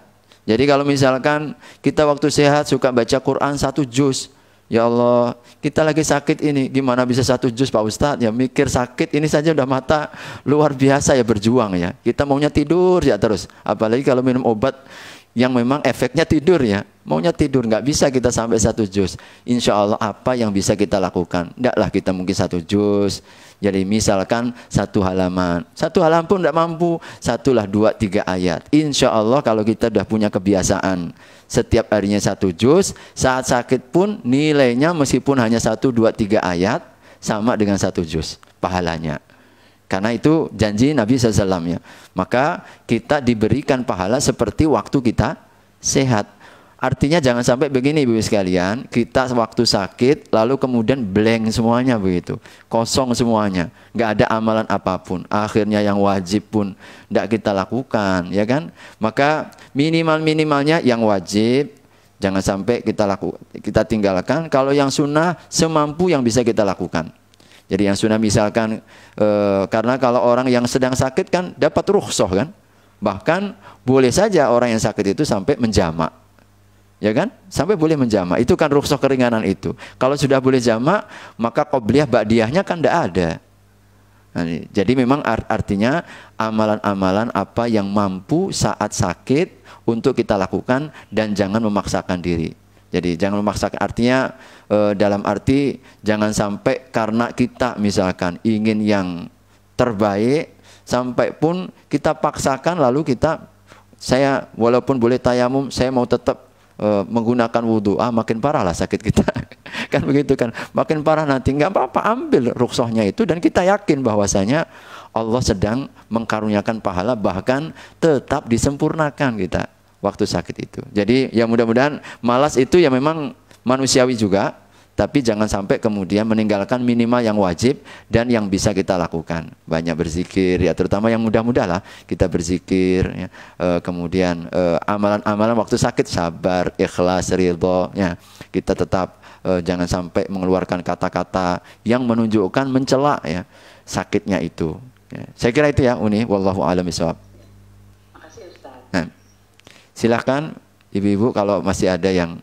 Jadi kalau misalkan kita waktu sehat suka baca Quran 1 juz, ya Allah, kita lagi sakit ini, gimana bisa 1 juz Pak Ustadz? Ya mikir sakit ini saja udah mata luar biasa ya, berjuang ya. Kita maunya tidur ya terus. Apalagi kalau minum obat yang memang efeknya tidur ya. Maunya tidur, nggak bisa kita sampai 1 juz. Insya Allah apa yang bisa kita lakukan? Enggaklah kita mungkin 1 juz. Jadi misalkan 1 halaman. 1 halaman pun tidak mampu. 1 lah 2, 3 ayat. Insya Allah kalau kita sudah punya kebiasaan setiap harinya 1 juz, saat sakit pun nilainya meskipun hanya 1, 2, 3 ayat sama dengan 1 juz pahalanya. Karena itu janji Nabi SAW ya. Maka kita diberikan pahala seperti waktu kita sehat. Artinya jangan sampai begini Ibu sekalian, kita waktu sakit lalu kemudian blank semuanya begitu, kosong semuanya, nggak ada amalan apapun. Akhirnya yang wajib pun tidak kita lakukan, ya kan? Maka minimalnya yang wajib jangan sampai kita tinggalkan. Kalau yang sunnah semampu yang bisa kita lakukan. Jadi yang sunnah misalkan karena kalau orang yang sedang sakit kan dapat rukhsah kan, bahkan boleh saja orang yang sakit itu sampai menjamak. Ya kan? Sampai boleh menjamak. Itu kan rukhsah keringanan itu. Kalau sudah boleh jamak, maka qobliyah ba'diyahnya kan tidak ada. Nah, jadi memang artinya amalan-amalan apa yang mampu saat sakit untuk kita lakukan dan jangan memaksakan diri. Jadi jangan memaksakan, artinya dalam arti jangan sampai karena kita misalkan ingin yang terbaik sampai pun kita paksakan lalu saya walaupun boleh tayamum saya mau tetap menggunakan wudhu, makin parah lah sakit kita. Kan begitu kan, makin parah nanti, nggak apa-apa, ambil rukhsahnya itu dan kita yakin bahwasanya Allah sedang mengkaruniakan pahala, bahkan tetap disempurnakan kita waktu sakit itu. Jadi ya mudah-mudahan malas itu ya memang manusiawi juga, tapi jangan sampai kemudian meninggalkan minimal yang wajib dan yang bisa kita lakukan. Banyak berzikir ya, terutama yang mudah-mudah lah kita berzikir ya. Kemudian amalan-amalan waktu sakit, sabar, ikhlas, ridho ya. Kita tetap jangan sampai mengeluarkan kata-kata yang menunjukkan mencela ya sakitnya itu ya. Saya kira itu ya Uni, wallahu a'lam bishawab. Makasih Ustaz. Nah, silahkan ibu-ibu kalau masih ada yang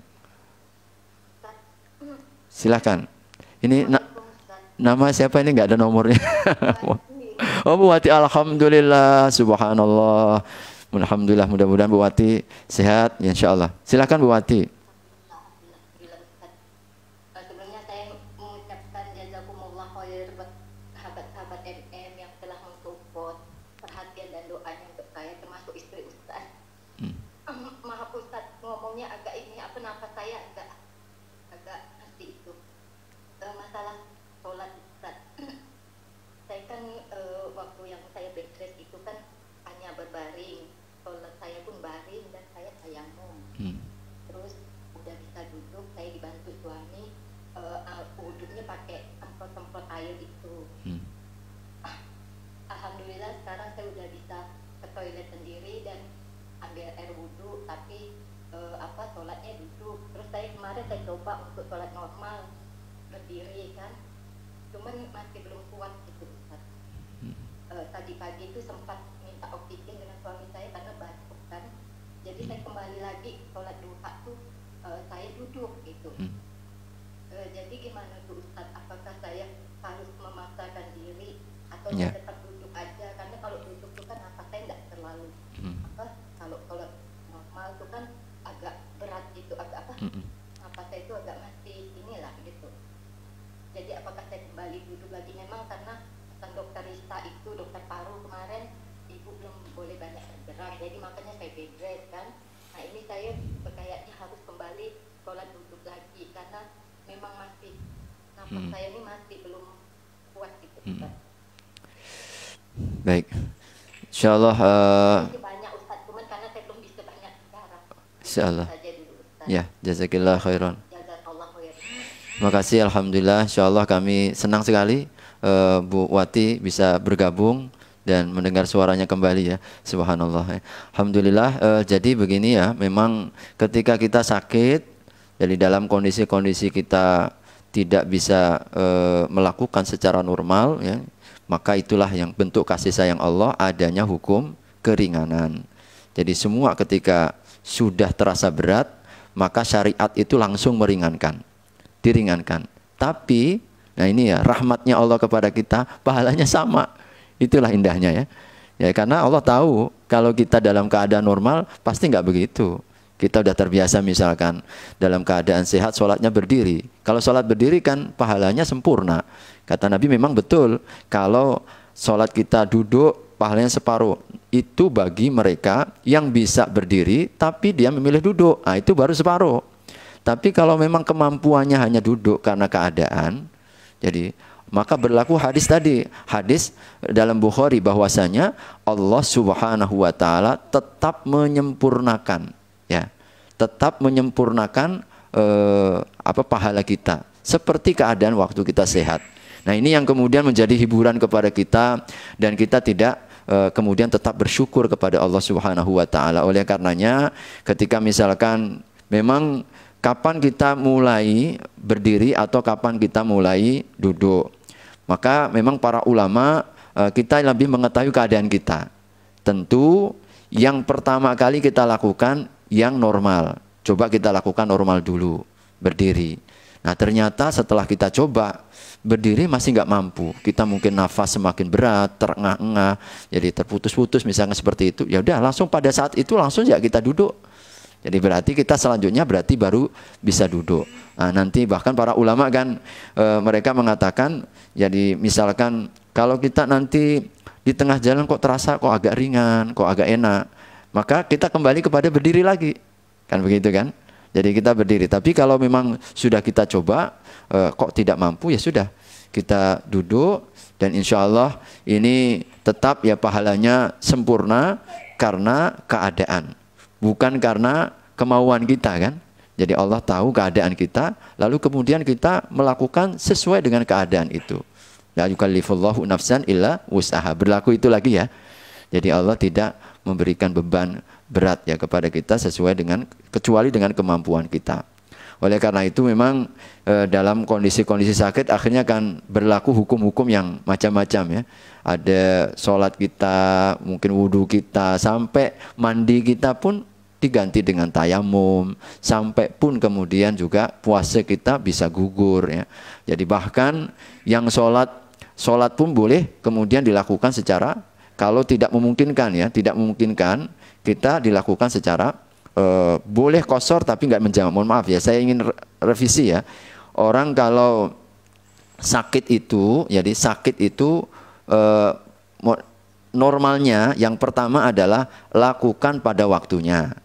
silahkan. Ini nama siapa ini, nggak ada nomornya. Oh Bu Wati, alhamdulillah, subhanallah, alhamdulillah, mudah-mudahan Bu Wati sehat, insya Allah. Silahkan Bu Wati. Sebelumnya saya mengucapkan jazakumullah khair buat sahabat-sahabat MM yang telah mensupport perhatian dan doanya untuk saya, termasuk istri Ustaz. Maaf Ustaz, ngomongnya agak ini apa, nafas saya agak seperti itu. Masalah sholat Ustaz. Saya kan waktu yang saya bed rest itu kan hanya berbaring, sholat saya pun baring dan saya tayamum. Terus udah bisa duduk, saya dibantu suami wudhunya pakai semprot-semprot air itu. Alhamdulillah sekarang saya udah bisa ke toilet sendiri dan ambil air wudhu, tapi sholatnya duduk. Terus kemarin saya coba untuk sholat normal berdiri kan, cuman masih belum kuat gitu Ustaz. Tadi pagi itu sempat minta oksigen dengan suami saya karena batuk kan. Jadi saya kembali lagi sholat duha tuh saya duduk gitu. Jadi gimana tuh Ustaz? Apakah saya harus memaksakan diri atau saya tetap duduk aja? Karena kalau duduk tuh kan nafas saya nggak terlalu kalau normal tuh kan agak berat gitu, agak nafas saya itu agak masih inilah gitu. Jadi apakah saya kembali duduk lagi? Memang karena dokter Rista itu, dokter paru kemarin ibu belum boleh banyak bergerak, jadi makanya saya bed rest kan. Nah ini saya kayaknya harus kembali sholat duduk lagi karena memang masih nafas saya ini masih belum kuat gitu. Baik, insyaallah banyak Ustaz, cuman karena saya belum bisa banyak bicara. Insyaallah. Dulu, Ya, jazakillah khairan. Jazakallah khairan. Terima kasih, alhamdulillah. Insyaallah kami senang sekali Bu Wati bisa bergabung dan mendengar suaranya kembali ya. Subhanallah. Alhamdulillah. Jadi begini ya, memang ketika kita sakit, jadi dalam kondisi-kondisi kita tidak bisa melakukan secara normal ya, maka itulah yang bentuk kasih sayang Allah, adanya hukum keringanan. Jadi semua ketika sudah terasa berat, maka syariat itu langsung meringankan, diringankan. Tapi nah ini ya rahmatnya Allah kepada kita, pahalanya sama. Itulah indahnya ya. Ya karena Allah tahu kalau kita dalam keadaan normal pasti nggak begitu. Kita udah terbiasa misalkan dalam keadaan sehat sholatnya berdiri. Kalau sholat berdiri kan pahalanya sempurna. Kata Nabi memang betul kalau sholat kita duduk pahalanya separuh. Itu bagi mereka yang bisa berdiri tapi dia memilih duduk. Nah itu baru separuh. Tapi kalau memang kemampuannya hanya duduk karena keadaan, jadi maka berlaku hadis tadi, hadis dalam Bukhari bahwasanya Allah Subhanahu wa taala tetap menyempurnakan ya, tetap menyempurnakan pahala kita seperti keadaan waktu kita sehat. Nah, ini yang kemudian menjadi hiburan kepada kita dan kita tidak kemudian tetap bersyukur kepada Allah Subhanahu wa taala. Oleh karenanya ketika misalkan memang kapan kita mulai berdiri atau kapan kita mulai duduk, maka memang para ulama kita lebih mengetahui keadaan kita. Tentu yang pertama kali kita lakukan yang normal. Coba kita lakukan normal dulu, berdiri. Nah ternyata setelah kita coba berdiri masih nggak mampu. Kita mungkin nafas semakin berat, terengah-engah, jadi terputus-putus misalnya seperti itu. Ya udah langsung pada saat itu langsung ya kita duduk. Jadi berarti kita selanjutnya berarti baru bisa duduk. Nah, nanti bahkan para ulama kan mereka mengatakan, jadi misalkan kalau kita nanti di tengah jalan kok terasa kok agak ringan, kok agak enak, maka kita kembali kepada berdiri lagi. Kan begitu kan? Jadi kita berdiri. Tapi kalau memang sudah kita coba kok tidak mampu, ya sudah kita duduk dan insya Allah ini tetap ya pahalanya sempurna karena keadaan. Bukan karena kemauan kita kan. Jadi Allah tahu keadaan kita, lalu kemudian kita melakukan sesuai dengan keadaan itu. La yukallifullahu nafsan illa wus'aha. Berlaku itu lagi ya. Jadi Allah tidak memberikan beban berat ya kepada kita sesuai dengan, kecuali dengan kemampuan kita. Oleh karena itu memang dalam kondisi-kondisi sakit akhirnya kan berlaku hukum-hukum yang macam-macam ya. Ada sholat kita, mungkin wudhu kita, sampai mandi kita pun diganti dengan tayamum, sampai pun kemudian juga puasa kita bisa gugur ya. Jadi bahkan yang sholat pun boleh kemudian dilakukan secara, kalau tidak memungkinkan ya, tidak memungkinkan kita dilakukan secara boleh qashar tapi nggak menjamak. Mohon maaf ya, saya ingin revisi ya. Orang kalau sakit itu, jadi sakit itu normalnya yang pertama adalah lakukan pada waktunya.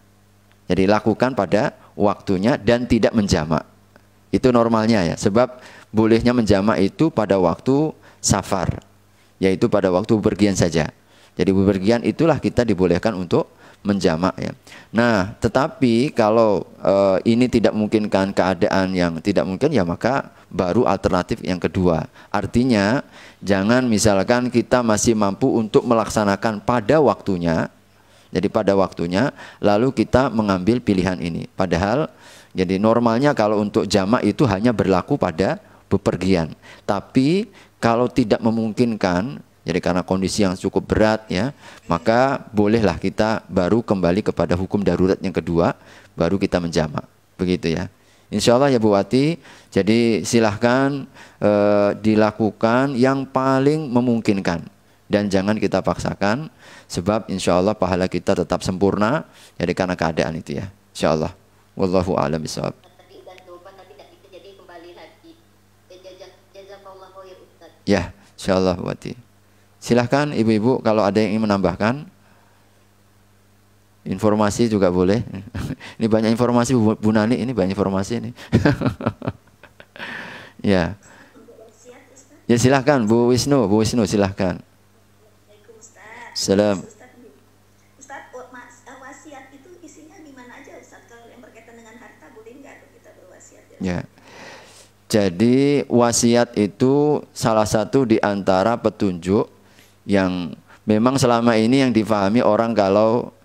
Jadi lakukan pada waktunya dan tidak menjamak. Itu normalnya ya. Sebab bolehnya menjamak itu pada waktu safar, yaitu pada waktu bepergian saja. Jadi bepergian itulah kita dibolehkan untuk menjamak ya. Nah, tetapi kalau ini tidak memungkinkan, keadaan yang tidak mungkin ya, maka baru alternatif yang kedua. Artinya jangan misalkan kita masih mampu untuk melaksanakan pada waktunya. Jadi pada waktunya lalu kita mengambil pilihan ini. Padahal jadi normalnya kalau untuk jamak itu hanya berlaku pada bepergian. Tapi kalau tidak memungkinkan, Jadi karena kondisi yang cukup berat ya, maka bolehlah kita baru kembali kepada hukum darurat yang kedua, baru kita menjamak. Begitu ya. Insya Allah ya Bu Wati, jadi silahkan dilakukan yang paling memungkinkan. Dan jangan kita paksakan, sebab insya Allah pahala kita tetap sempurna, jadi karena keadaan itu ya. Insya Allah. Wallahu a'lam bishawab. Ya, insya Allah Bu Wati. Silahkan ibu-ibu kalau ada yang ingin menambahkan. Informasi juga boleh. Ini banyak informasi Bu Nani, ini banyak informasi ini. Ya. Ya silahkan Bu Wisnu silahkan. Salam. Ustaz, wasiat itu isinya gimana aja Ustaz? Kalau yang berkaitan dengan harta boleh nggak kita berwasiat? Ya. Jadi wasiat itu salah satu di antara petunjuk yang memang selama ini yang difahami orang kalau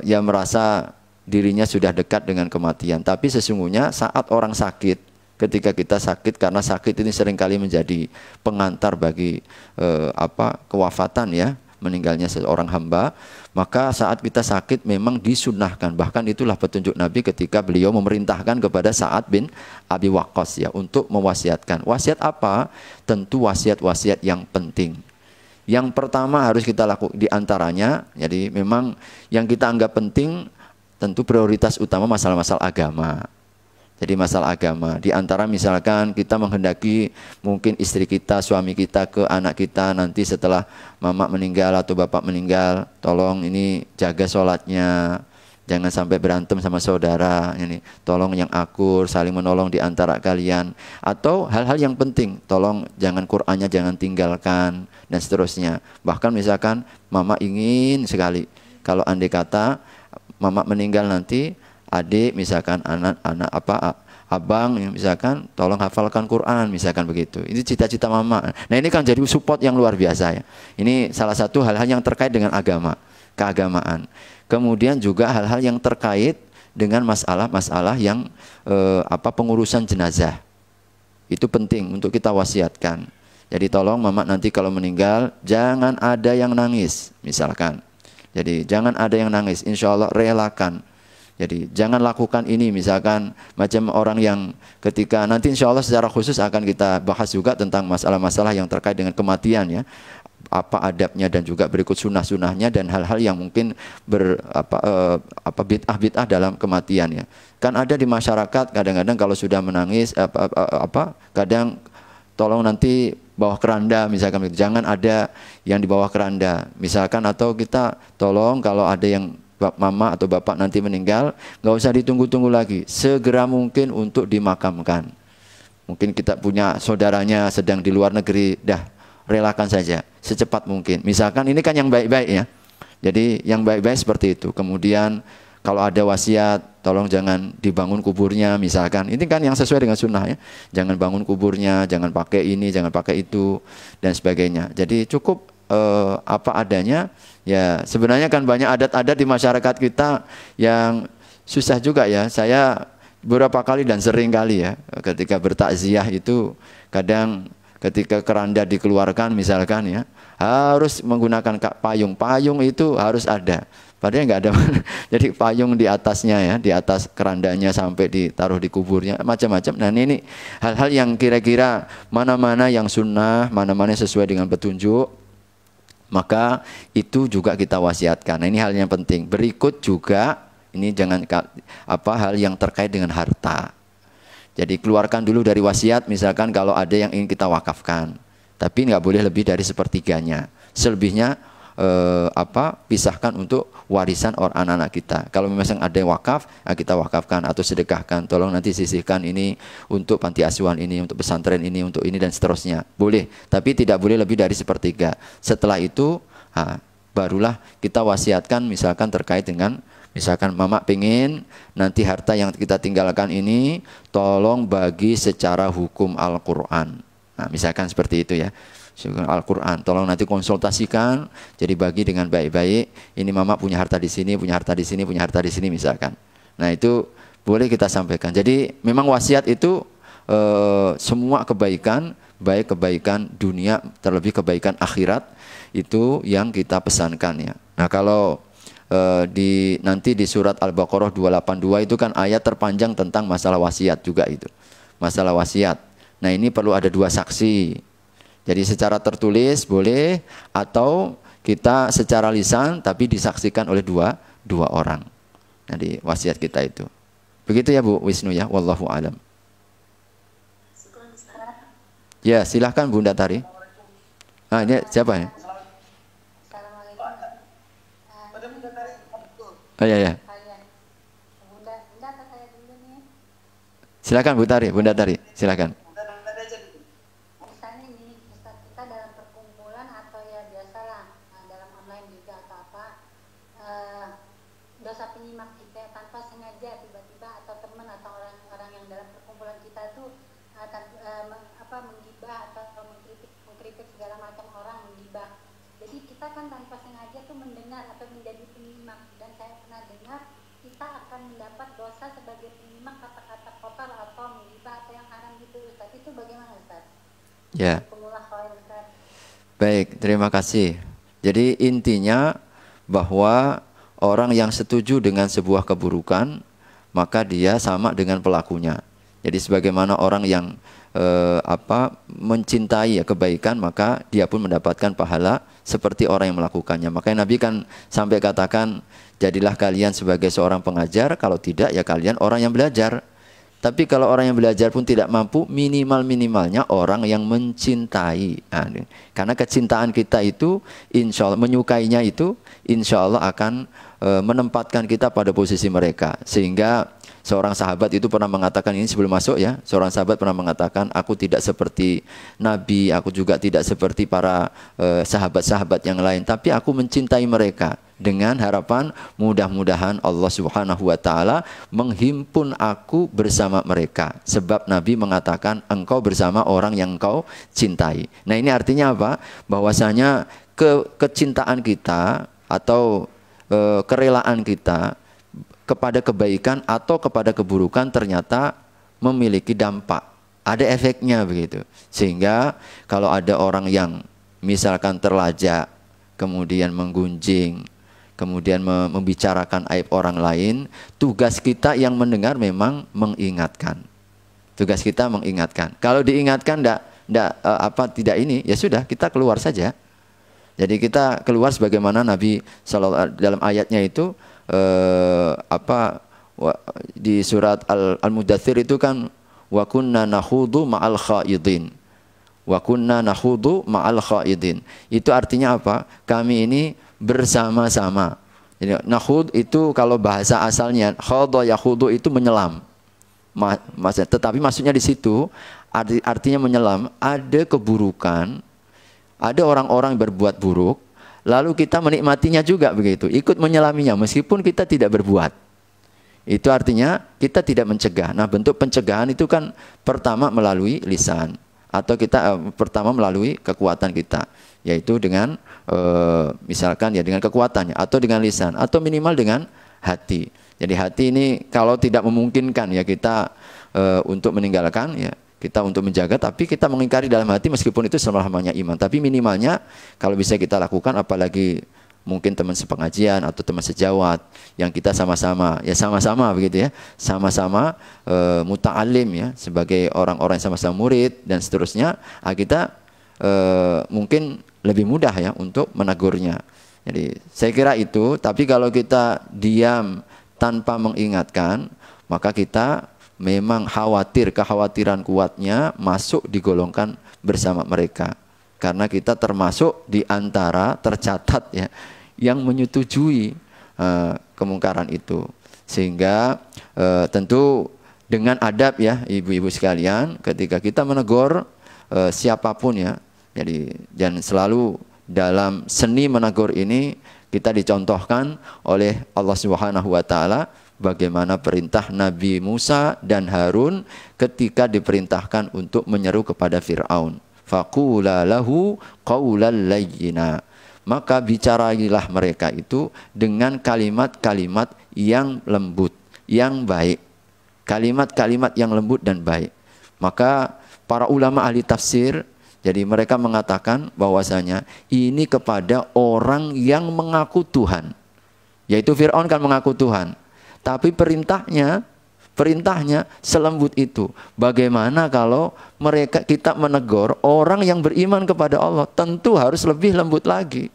yang merasa dirinya sudah dekat dengan kematian. Tapi sesungguhnya saat orang sakit, ketika kita sakit, karena sakit ini seringkali menjadi pengantar bagi kewafatan ya, meninggalnya seorang hamba, maka saat kita sakit memang disunnahkan. Bahkan itulah petunjuk Nabi ketika beliau memerintahkan kepada Sa'ad bin Abi Waqqas ya untuk mewasiatkan. Wasiat apa? Tentu wasiat-wasiat yang penting. Yang pertama harus kita lakukan diantaranya, jadi memang yang kita anggap penting tentu prioritas utama masalah-masalah agama. Jadi masalah agama, di antara misalkan kita menghendaki mungkin istri kita, suami kita ke anak kita nanti setelah mama meninggal atau bapak meninggal, tolong ini jaga sholatnya, jangan sampai berantem sama saudara, ini tolong yang akur, saling menolong di antara kalian. Atau hal-hal yang penting, tolong jangan Qur'annya jangan tinggalkan dan seterusnya. Bahkan misalkan mama ingin sekali kalau andai kata mama meninggal nanti, adik misalkan anak-anak abang misalkan tolong hafalkan Quran misalkan begitu. Ini cita-cita mama. Nah ini kan jadi support yang luar biasa ya. Ini salah satu hal-hal yang terkait dengan agama, keagamaan. Kemudian juga hal-hal yang terkait dengan masalah-masalah yang pengurusan jenazah. Itu penting untuk kita wasiatkan. Jadi tolong mama nanti kalau meninggal jangan ada yang nangis misalkan. Jadi jangan ada yang nangis, insya Allah relakan. Jadi jangan lakukan ini misalkan macam orang yang ketika nanti insya Allah secara khusus akan kita bahas juga tentang masalah-masalah yang terkait dengan kematian ya. Apa adabnya dan juga berikut sunnah-sunnahnya dan hal-hal yang mungkin bid'ah-bid'ah dalam kematian ya. Kan ada di masyarakat kadang-kadang kalau sudah menangis kadang tolong nanti bawah keranda misalkan gitu. Jangan ada yang di bawah keranda misalkan, atau kita tolong kalau ada yang mama atau bapak nanti meninggal, nggak usah ditunggu-tunggu lagi, segera mungkin untuk dimakamkan. Mungkin kita punya saudaranya sedang di luar negeri, dah relakan saja secepat mungkin. Misalkan ini kan yang baik-baik ya. Jadi yang baik-baik seperti itu. Kemudian kalau ada wasiat, tolong jangan dibangun kuburnya misalkan. Ini kan yang sesuai dengan sunnah ya. Jangan bangun kuburnya, jangan pakai ini, jangan pakai itu dan sebagainya. Jadi cukup apa adanya. Ya sebenarnya kan banyak adat-adat di masyarakat kita yang susah juga ya. Saya beberapa kali dan sering kali ya ketika bertakziah itu kadang ketika keranda dikeluarkan misalkan ya harus menggunakan payung. Payung itu harus ada. Padahal nggak ada. Jadi payung di atasnya ya, di atas kerandanya sampai ditaruh di kuburnya macam-macam. Nah ini hal-hal yang kira-kira mana-mana yang sunnah, mana-mana sesuai dengan petunjuk, maka itu juga kita wasiatkan. Nah, ini hal yang penting. Berikut juga ini jangan hal yang terkait dengan harta. Jadi keluarkan dulu dari wasiat misalkan kalau ada yang ingin kita wakafkan. Tapi nggak boleh lebih dari sepertiganya. Selebihnya pisahkan untuk warisan orang anak-anak kita. Kalau memang ada yang wakaf, kita wakafkan atau sedekahkan. Tolong nanti sisihkan ini untuk panti asuhan ini, untuk pesantren ini, untuk ini dan seterusnya. Boleh, tapi tidak boleh lebih dari sepertiga. Setelah itu, barulah kita wasiatkan misalkan terkait dengan misalkan mama pengen nanti harta yang kita tinggalkan ini tolong bagi secara hukum Al-Quran. Nah, misalkan seperti itu ya. Al-Quran, tolong nanti konsultasikan, jadi bagi dengan baik-baik. Ini mama punya harta di sini, punya harta di sini, punya harta di sini misalkan. Nah itu boleh kita sampaikan. Jadi memang wasiat itu semua kebaikan, baik kebaikan dunia terlebih kebaikan akhirat, itu yang kita pesankan ya. Nah kalau nanti di surat Al-Baqarah 282 itu kan ayat terpanjang tentang masalah wasiat juga itu. Masalah wasiat. Nah ini perlu ada 2 saksi. Jadi secara tertulis boleh atau kita secara lisan tapi disaksikan oleh dua orang. Jadi wasiat kita itu. Begitu ya Bu Wisnu ya, wallahu alam. Ya, silahkan Bunda Tari. Ah, ini siapa ya? Assalamualaikum. Oh ya ya. Silakan Bu Tari, Bunda Tari, silakan. Misalnya ini Ustaz, kita dalam perkumpulan atau ya biasalah dalam online juga atau apa, dosa penyimak kita tanpa sengaja tiba-tiba atau teman atau orang-orang yang dalam perkumpulan kita tuh menggibah atau mengkritik segala macam orang menggibah. Jadi kita kan tanpa sengaja tuh mendengar atau menjadi penyimak, dan saya pernah dengar kita akan mendapat dosa sebagai penyimak kata-kata kotor atau menggibah atau yang haram gitu Ustaz. Itu bagaimana Ustaz? Ya. Baik, terima kasih. Jadi intinya bahwa orang yang setuju dengan sebuah keburukan maka dia sama dengan pelakunya. Jadi sebagaimana orang yang mencintai kebaikan maka dia pun mendapatkan pahala seperti orang yang melakukannya. Makanya Nabi kan sampai katakan, jadilah kalian sebagai seorang pengajar, kalau tidak ya kalian orang yang belajar. Tapi kalau orang yang belajar pun tidak mampu, minimalnya orang yang mencintai. Nah, karena kecintaan kita itu insya Allah, menyukainya itu insya Allah akan menempatkan kita pada posisi mereka. Sehingga seorang sahabat itu pernah mengatakan, ini sebelum masuk ya, seorang sahabat pernah mengatakan, aku tidak seperti Nabi, aku juga tidak seperti para sahabat-sahabat yang lain, tapi aku mencintai mereka dengan harapan mudah-mudahan Allah Subhanahu wa taala menghimpun aku bersama mereka. Sebab Nabi mengatakan engkau bersama orang yang engkau cintai. Nah, ini artinya apa? Bahwasanya kecintaan kita atau kerelaan kita kepada kebaikan atau kepada keburukan ternyata memiliki dampak, ada efeknya begitu. Sehingga kalau ada orang yang misalkan terlajak, kemudian menggunjing, kemudian membicarakan aib orang lain, tugas kita yang mendengar memang mengingatkan. Tugas kita mengingatkan. Kalau diingatkan tidak ini, ya sudah kita keluar saja. Jadi kita keluar sebagaimana Nabi sallallahu dalam ayatnya itu di surat Al-Mudaththir itu kan wa kunna nakhudu ma'al khaidin. Wa kunna nakhudu ma'al khaidin. Itu artinya apa? Kami ini bersama-sama. Jadi nakhud itu kalau bahasa asalnya khadha yakhudu itu menyelam. Tetapi maksudnya di situ artinya menyelam, ada keburukan, ada orang-orang berbuat buruk, lalu kita menikmatinya juga begitu, ikut menyelaminya meskipun kita tidak berbuat. Itu artinya kita tidak mencegah. Nah, bentuk pencegahan itu kan pertama melalui lisan, atau kita pertama melalui kekuatan kita, yaitu dengan misalkan ya dengan kekuatannya, atau dengan lisan, atau minimal dengan hati. Jadi hati ini kalau tidak memungkinkan ya kita untuk meninggalkan ya, kita untuk menjaga, tapi kita mengingkari dalam hati meskipun itu selama-lamanya iman. Tapi minimalnya kalau bisa kita lakukan, apalagi mungkin teman sepengajian atau teman sejawat yang kita sama-sama begitu ya, sama-sama muta'alim ya, sebagai orang-orang yang sama-sama murid dan seterusnya, kita mungkin lebih mudah ya untuk menegurnya. Jadi saya kira itu. Tapi kalau kita diam tanpa mengingatkan, maka kita memang kekhawatiran kuatnya masuk digolongkan bersama mereka, karena kita termasuk di antara tercatat ya yang menyetujui kemungkaran itu. Sehingga tentu dengan adab ya ibu-ibu sekalian, ketika kita menegur siapapun ya, jadi dan selalu dalam seni menegur ini kita dicontohkan oleh Allah Subhanahu wa taala bagaimana perintah Nabi Musa dan Harun ketika diperintahkan untuk menyeru kepada Fir'aun. Faqula lahu qawlan layyina. Maka bicarailah mereka itu dengan kalimat-kalimat yang lembut, yang baik. Kalimat-kalimat yang lembut dan baik. Maka para ulama ahli tafsir, jadi mereka mengatakan bahwasanya ini kepada orang yang mengaku Tuhan. Yaitu Fir'aun kan mengaku Tuhan. Tapi perintahnya selembut itu. Bagaimana kalau kita menegur orang yang beriman kepada Allah? Tentu harus lebih lembut lagi.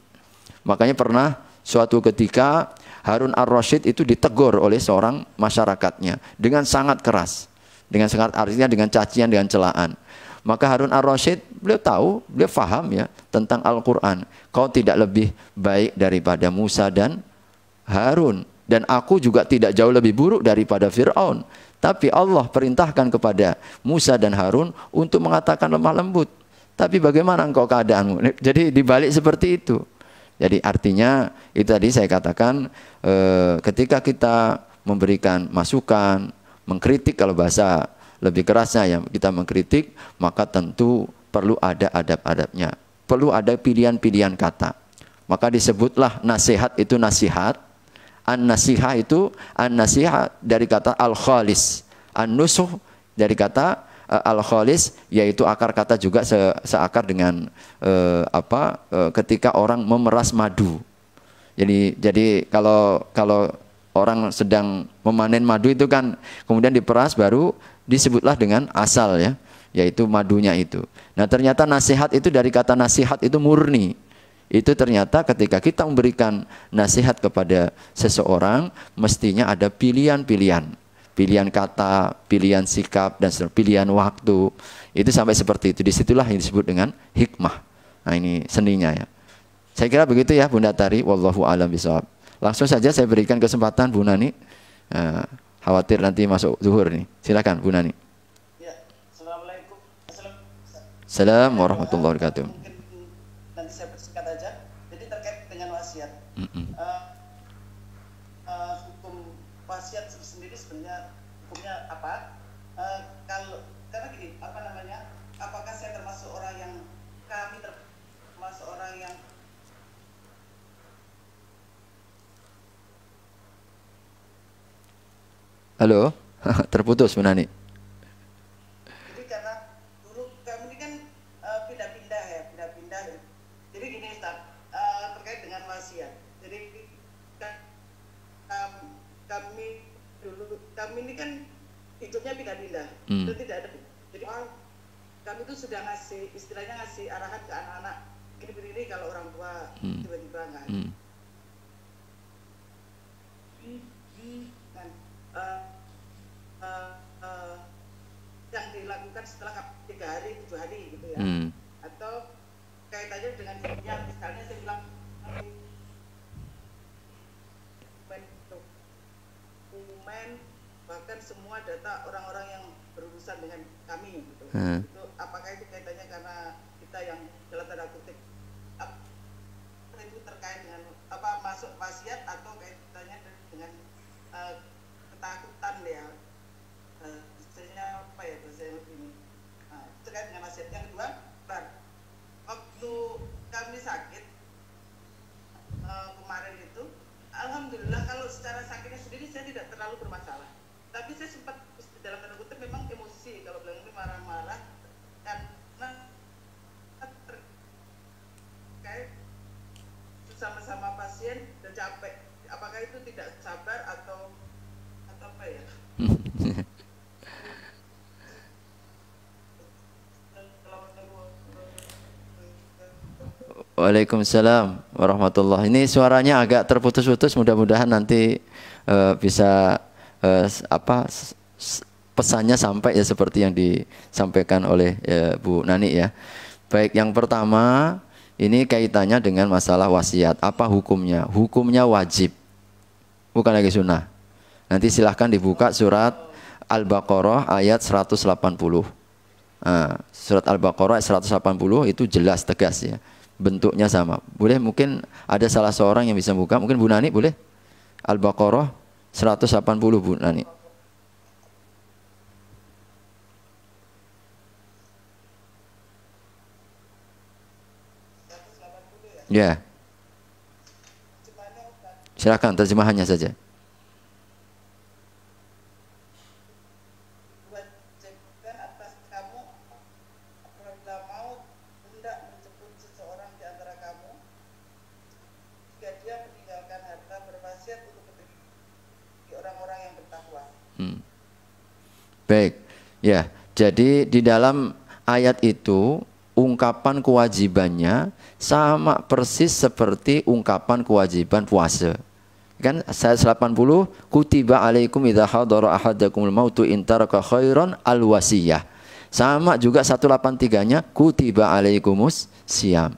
Makanya pernah suatu ketika Harun ar-Rasyid itu ditegur oleh seorang masyarakatnya dengan sangat keras. Dengan sangat, artinya dengan cacian, dengan celaan. Maka Harun ar-Rasyid, beliau faham ya tentang Al-Quran. Kau tidak lebih baik daripada Musa dan Harun. Dan aku juga tidak jauh lebih buruk daripada Fir'aun. Tapi Allah perintahkan kepada Musa dan Harun untuk mengatakan lemah lembut. Tapi bagaimana engkau keadaanmu? Jadi dibalik seperti itu. Jadi artinya itu tadi saya katakan ketika kita memberikan masukan, mengkritik, kalau bahasa lebih kerasnya ya, kita mengkritik, maka tentu perlu ada adab-adabnya. Perlu ada pilihan-pilihan kata. Maka disebutlah nasihat itu nasihat. An-nasihah itu an-nasihah dari kata al-khalis. An-nusuh dari kata al-khalis, yaitu akar kata juga seakar dengan ketika orang memeras madu. Jadi kalau orang sedang memanen madu itu kan kemudian diperas baru disebutlah dengan asal ya, yaitu madunya itu. Nah, ternyata nasihat itu dari kata nasihat itu murni. Itu ternyata ketika kita memberikan nasihat kepada seseorang, mestinya ada pilihan-pilihan. Pilihan kata, pilihan sikap, dan pilihan waktu. Itu sampai seperti itu. Disitulah yang disebut dengan hikmah. Nah, ini seninya ya. Saya kira begitu ya Bunda Tari. Wallahu a'lam bishawab. Langsung saja saya berikan kesempatan Bu Nani. Khawatir nanti masuk zuhur nih. Silakan Bu Nani. Ya, Assalamualaikum. Assalamualaikum warahmatullahi wabarakatuh. Nanti saya persingkat aja. Jadi terkait dengan wasiat. Hukum wasiat sendiri sebenarnya hukumnya apa? Karena gini, apakah saya termasuk orang yang termasuk orang yang Halo, terputus Bu Nani. Jadi karena dulu kami ini kan pindah-pindah. Jadi gini Ustaz, terkait dengan wasiat. Jadi kami ini kan hidupnya pindah-pindah. Itu tidak ada. Jadi kami itu sudah ngasih arahan ke anak-anak. Ini kalau orang tua tiba-tiba nggak ada. Yang dilakukan setelah 3 hari, 7 hari gitu ya. Atau kaitannya dengan hidupnya, misalnya saya bilang dokumen, bahkan semua data orang-orang yang berurusan dengan kami gitu. Itu apakah itu kaitannya karena kita yang dalam tanda kutip itu terkait dengan masuk wasiat atau kaitannya dengan ketakutan ya, misalnya apa ya bahasa ini, terkait dengan wasiat. Yang kedua, waktu kami sakit kemarin itu, alhamdulillah kalau secara sakitnya sendiri saya tidak terlalu bermasalah, tapi saya sempat dalam tanda kutip memang emosi, kalau bilang ini marah-marah karena terkait sama-sama pasien dan capek. Apakah itu tidak sabar atau apa ya? Waalaikumsalam warahmatullahi. Ini suaranya agak terputus-putus. Mudah-mudahan nanti bisa pesannya sampai ya seperti yang disampaikan oleh Bu Nani ya. Baik, yang pertama ini kaitannya dengan masalah wasiat. Apa hukumnya? Hukumnya wajib, bukan lagi sunnah. Nanti silahkan dibuka surat Al-Baqarah ayat 180. Surat Al-Baqarah ayat 180 itu jelas tegas ya. Bentuknya sama. Boleh mungkin ada salah seorang yang bisa buka. Mungkin Bu Nani boleh? Al-Baqarah 180 Bu Nani. Ya. Silakan terjemahannya saja. Diwajibkan atas kamu Baik. Ya, jadi di dalam ayat itu ungkapan kewajibannya sama persis seperti ungkapan kewajiban puasa. Kan ayat 80, kutiba alaikum idza hadara ahadakumul mautu in taraka khairan alwasiyah. Sama juga 183-nya kutiba alaikumus siyam.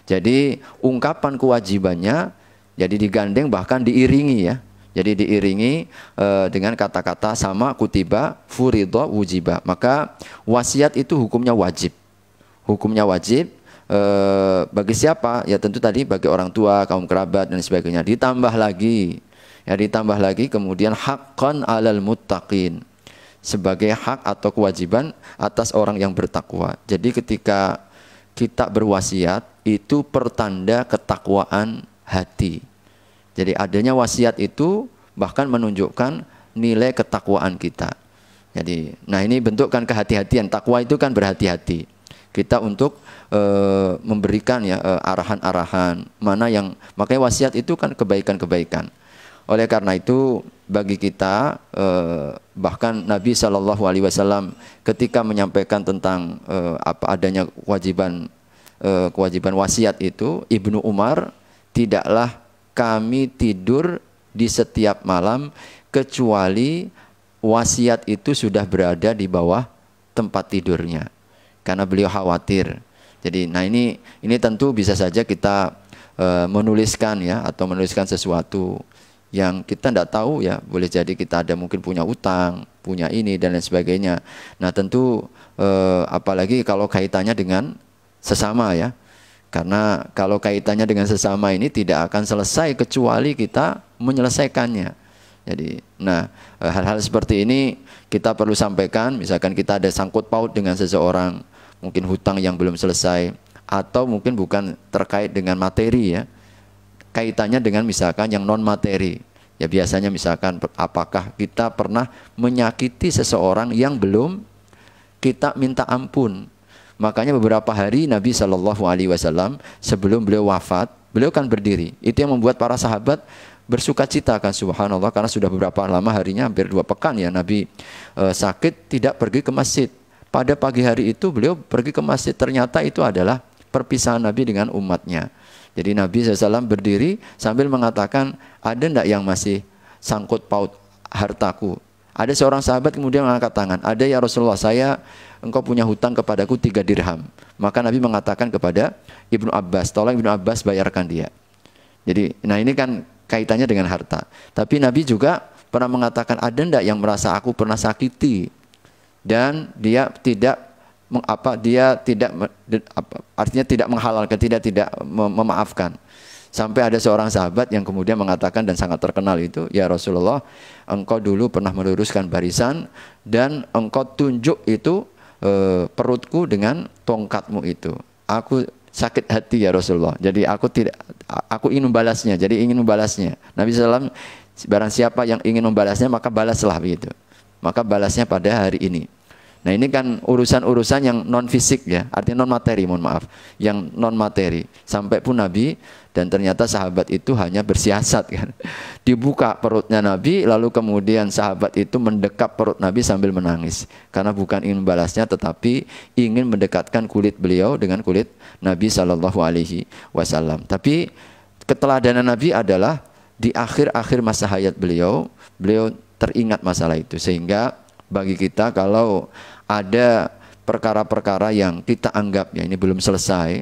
Jadi ungkapan kewajibannya jadi digandeng bahkan diiringi ya. Jadi diiringi dengan kata-kata sama kutiba furidha wujiba. Maka wasiat itu hukumnya wajib. Hukumnya wajib bagi siapa? Ya tentu tadi bagi orang tua, kaum kerabat dan sebagainya. Ditambah lagi kemudian haqqan 'alal muttaqin. Sebagai hak atau kewajiban atas orang yang bertakwa. Jadi ketika kita berwasiat itu pertanda ketakwaan hati. Jadi adanya wasiat itu bahkan menunjukkan nilai ketakwaan kita. Jadi, nah ini bentukkan kehati-hatian. Takwa itu kan berhati-hati. Kita untuk memberikan ya arahan-arahan mana yang, makanya wasiat itu kan kebaikan-kebaikan. Oleh karena itu bagi kita bahkan Nabi SAW ketika menyampaikan tentang apa adanya kewajiban wasiat itu, Ibnu Umar, tidaklah kami tidur di setiap malam kecuali wasiat itu sudah berada di bawah tempat tidurnya, karena beliau khawatir. Jadi, nah ini tentu bisa saja kita menuliskan ya, atau menuliskan sesuatu yang kita tidak tahu ya, boleh jadi kita ada mungkin punya utang, punya ini dan lain sebagainya. Nah tentu apalagi kalau kaitannya dengan sesama ya. Karena kalau kaitannya dengan sesama ini tidak akan selesai kecuali kita menyelesaikannya. Jadi, nah hal-hal seperti ini kita perlu sampaikan. Misalkan kita ada sangkut paut dengan seseorang, mungkin hutang yang belum selesai, atau mungkin bukan terkait dengan materi ya, kaitannya dengan misalkan yang non materi. Ya biasanya misalkan apakah kita pernah menyakiti seseorang yang belum kita minta ampun. Makanya beberapa hari Nabi SAW sebelum beliau wafat, beliau kan berdiri. Itu yang membuat para sahabat bersuka cita kan, subhanallah, karena sudah beberapa lama, harinya hampir 2 pekan ya Nabi sakit, tidak pergi ke masjid. Pada pagi hari itu beliau pergi ke masjid, ternyata itu adalah perpisahan Nabi dengan umatnya. Jadi Nabi SAW berdiri sambil mengatakan, ada enggak yang masih sangkut paut hartaku? Ada seorang sahabat kemudian mengangkat tangan, ada ya Rasulullah, engkau punya hutang kepadaku 3 dirham. Maka Nabi mengatakan kepada Ibnu Abbas, tolong Ibnu Abbas bayarkan dia. Jadi, nah ini kan kaitannya dengan harta. Tapi Nabi juga pernah mengatakan, ada enggak yang merasa aku pernah sakiti dan dia tidak artinya tidak menghalalkan, tidak memaafkan. Sampai ada seorang sahabat yang kemudian mengatakan dan sangat terkenal itu, ya Rasulullah, engkau dulu pernah meluruskan barisan dan engkau tunjuk itu perutku dengan tongkatmu itu. Aku sakit hati ya Rasulullah. Jadi aku ingin membalasnya. Jadi ingin membalasnya. Nabi SAW, barang siapa yang ingin membalasnya maka balaslah begitu. Maka balasnya pada hari ini. Nah ini kan urusan-urusan yang non fisik ya, artinya non materi, mohon maaf, yang non materi. Sampai pun Nabi, dan ternyata sahabat itu hanya bersiasat kan, dibuka perutnya Nabi, lalu kemudian sahabat itu mendekap perut Nabi sambil menangis, karena bukan ingin membalasnya, tetapi ingin mendekatkan kulit beliau dengan kulit Nabi SAW. Tapi keteladanan Nabi adalah di akhir-akhir masa hayat beliau teringat masalah itu, sehingga bagi kita kalau ada perkara-perkara yang kita anggap ya ini belum selesai,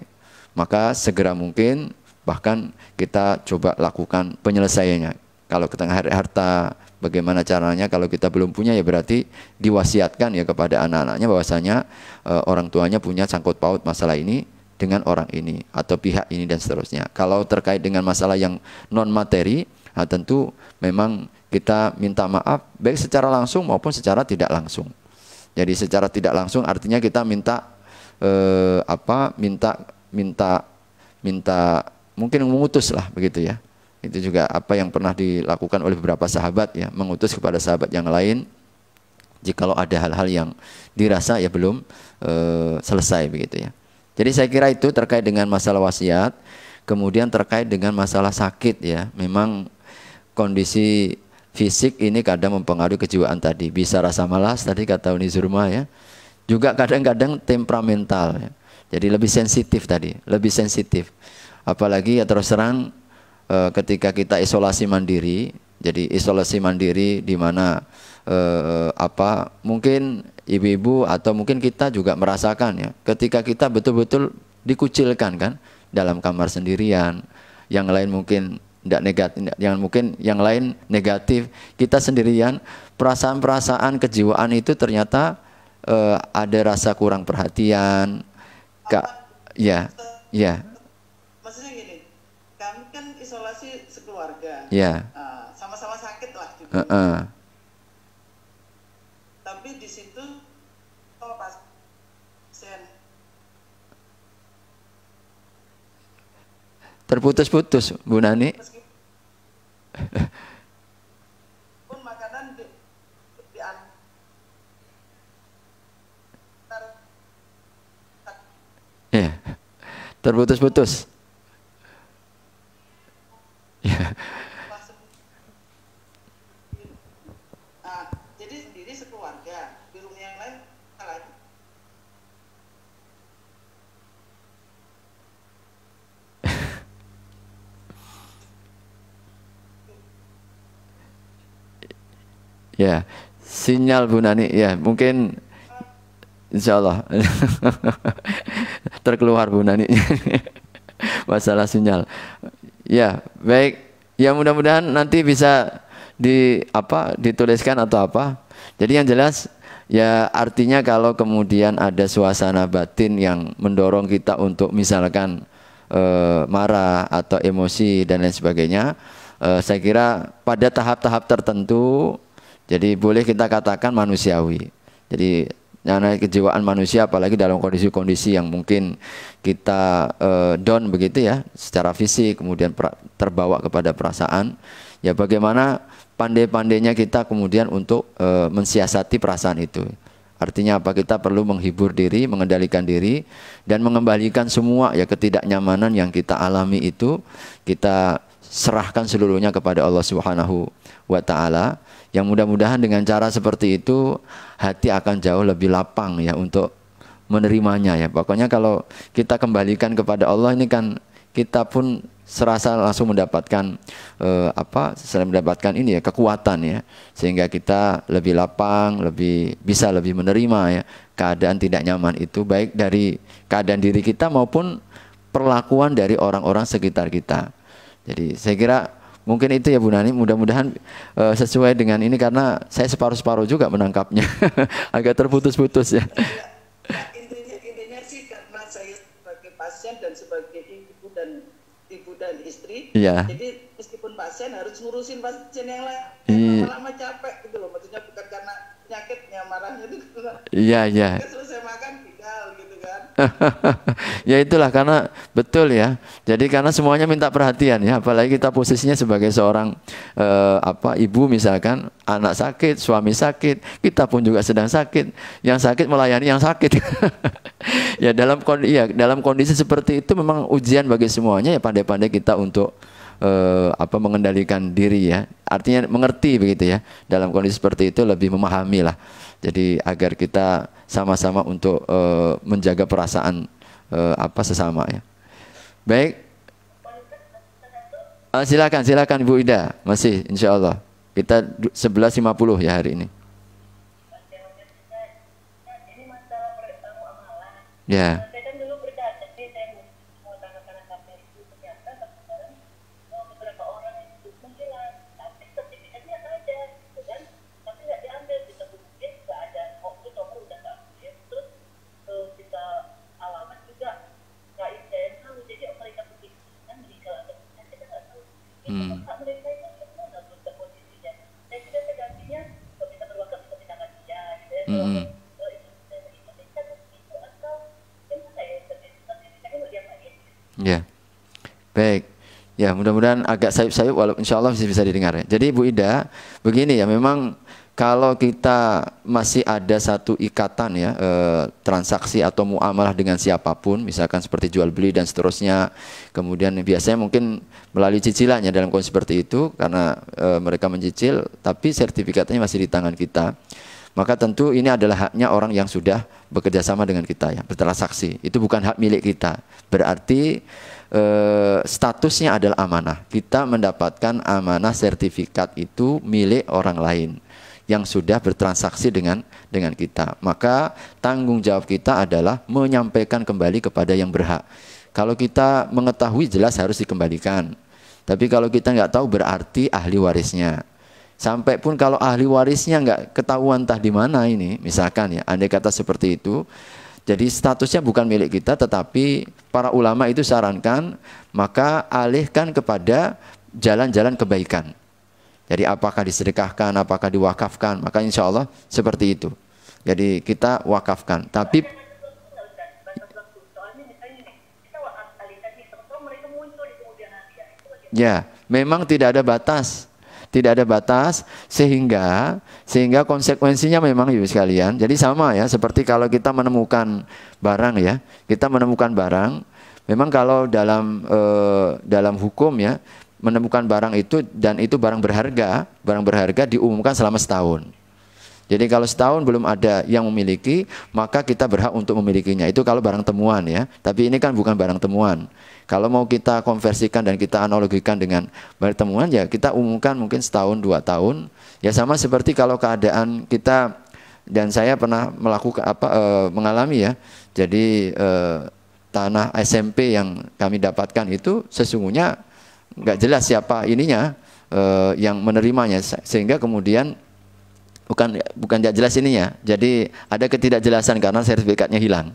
maka segera mungkin bahkan kita coba lakukan penyelesaiannya. Kalau kita harta, bagaimana caranya? Kalau kita belum punya ya berarti diwasiatkan ya kepada anak-anaknya bahwasanya orang tuanya punya sangkut paut masalah ini dengan orang ini atau pihak ini dan seterusnya. Kalau terkait dengan masalah yang non materi, nah tentu memang kita minta maaf baik secara langsung maupun secara tidak langsung. Jadi secara tidak langsung artinya kita minta mungkin mengutus lah begitu ya. Itu juga apa yang pernah dilakukan oleh beberapa sahabat ya, mengutus kepada sahabat yang lain jikalau ada hal-hal yang dirasa ya belum selesai begitu ya. Jadi saya kira itu terkait dengan masalah wasiat. Kemudian terkait dengan masalah sakit ya, memang kondisi fisik ini kadang mempengaruhi kejiwaan tadi. Bisa rasa malas tadi kata Uni Zurma ya. Juga kadang-kadang temperamental ya. Jadi lebih sensitif tadi, lebih sensitif. Apalagi ya terus terang ketika kita isolasi mandiri. Jadi isolasi mandiri di mana mungkin ibu-ibu atau mungkin kita juga merasakan ya. Ketika kita betul-betul dikucilkan kan dalam kamar sendirian, yang lain mungkin tidak negatif, yang lain negatif, kita sendirian, perasaan-perasaan kejiwaan itu ternyata ada rasa kurang perhatian, ya. Maksudnya gini, kami kan isolasi sekeluarga, ya. Sama-sama sakit lah juga. Tapi di situ pasien terputus-putus, Bu Nani. Pun makanan di ya, terputus-putus. Ya. Jadi sendiri sekeluarga di rumah yang lain lagi. Ya, sinyal Bu Nani ya mungkin insya Allah terkeluar Bu Nani masalah sinyal. Ya baik, ya mudah-mudahan nanti bisa dituliskan atau apa. Jadi yang jelas ya artinya kalau kemudian ada suasana batin yang mendorong kita untuk misalkan marah atau emosi dan lain sebagainya, saya kira pada tahap-tahap tertentu. Jadi boleh kita katakan manusiawi. Jadi namanya kejiwaan manusia apalagi dalam kondisi-kondisi yang mungkin kita down begitu ya secara fisik kemudian terbawa kepada perasaan. Ya bagaimana pandai-pandainya kita kemudian untuk mensiasati perasaan itu. Artinya apa? Kita perlu menghibur diri, mengendalikan diri dan mengembalikan semua ya ketidaknyamanan yang kita alami itu kita serahkan seluruhnya kepada Allah Subhanahu wa taala. Yang mudah-mudahan dengan cara seperti itu hati akan jauh lebih lapang ya untuk menerimanya ya. Pokoknya kalau kita kembalikan kepada Allah ini kan kita pun serasa langsung mendapatkan selain mendapatkan ini ya kekuatan ya, sehingga kita lebih lapang, bisa lebih menerima ya keadaan tidak nyaman itu, baik dari keadaan diri kita maupun perlakuan dari orang-orang sekitar kita. Jadi saya kira mungkin itu ya Bu Nani, mudah-mudahan sesuai dengan ini karena saya separuh-separuh juga menangkapnya agak terputus-putus ya. Intinya sih karena saya sebagai pasien dan sebagai ibu dan istri, ya. Jadi meskipun pasien harus ngurusin pasien yang lain, lama-lama capek gitu loh, maksudnya bukan karena penyakitnya marahnya itu iya. Selesai makan tinggal gitu kan. Ya itulah karena betul ya. Jadi karena semuanya minta perhatian ya, apalagi kita posisinya sebagai seorang ibu misalkan, anak sakit, suami sakit, kita pun juga sedang sakit. Yang sakit melayani yang sakit. Ya dalam kondisi seperti itu memang ujian bagi semuanya ya, pandai-pandai kita untuk mengendalikan diri ya. Artinya mengerti begitu ya. Dalam kondisi seperti itu lebih memahami lah. Jadi agar kita sama-sama untuk menjaga perasaan sesama ya. Baik. Silakan Ibu Ida. Masih insya Allah. Kita 11.50 ya hari ini. Ya. Ya, baik. Ya, mudah-mudahan agak sayup-sayup, walaupun insya Allah bisa didengar ya. Jadi Bu Ida, begini ya, memang kalau kita masih ada satu ikatan ya, transaksi atau muamalah dengan siapapun, misalkan seperti jual beli dan seterusnya, kemudian biasanya mungkin melalui cicilannya dalam kondisi seperti itu, karena mereka mencicil, tapi sertifikatnya masih di tangan kita, maka tentu ini adalah haknya orang yang sudah bekerja sama dengan kita ya, bertransaksi. Itu bukan hak milik kita. Berarti statusnya adalah amanah. Kita mendapatkan amanah sertifikat itu milik orang lain yang sudah bertransaksi dengan kita. Maka tanggung jawab kita adalah menyampaikan kembali kepada yang berhak. Kalau kita mengetahui jelas harus dikembalikan. Tapi kalau kita nggak tahu berarti ahli warisnya. Sampai pun kalau ahli warisnya nggak ketahuan entah di mana ini, misalkan ya, andai kata seperti itu, jadi statusnya bukan milik kita, tetapi para ulama itu sarankan, maka alihkan kepada jalan-jalan kebaikan. Jadi apakah disedekahkan, apakah diwakafkan, maka insya Allah seperti itu. Jadi kita wakafkan. Tapi ya, memang tidak ada batas. Tidak ada batas sehingga konsekuensinya memang ibu sekalian. Jadi sama ya, seperti kalau kita menemukan barang ya, kita menemukan barang, memang kalau dalam hukum ya, menemukan barang itu dan itu barang berharga diumumkan selama setahun. Jadi kalau setahun belum ada yang memiliki, maka kita berhak untuk memilikinya. Itu kalau barang temuan ya. Tapi ini kan bukan barang temuan. Kalau mau kita konversikan dan kita analogikan dengan barang temuan, ya kita umumkan mungkin setahun 2 tahun. Ya sama seperti kalau keadaan kita, dan saya pernah mengalami ya. Jadi tanah SMP yang kami dapatkan itu sesungguhnya nggak jelas siapa ininya yang menerimanya, sehingga kemudian bukan tidak jelas ininya. Jadi ada ketidakjelasan karena sertifikatnya hilang.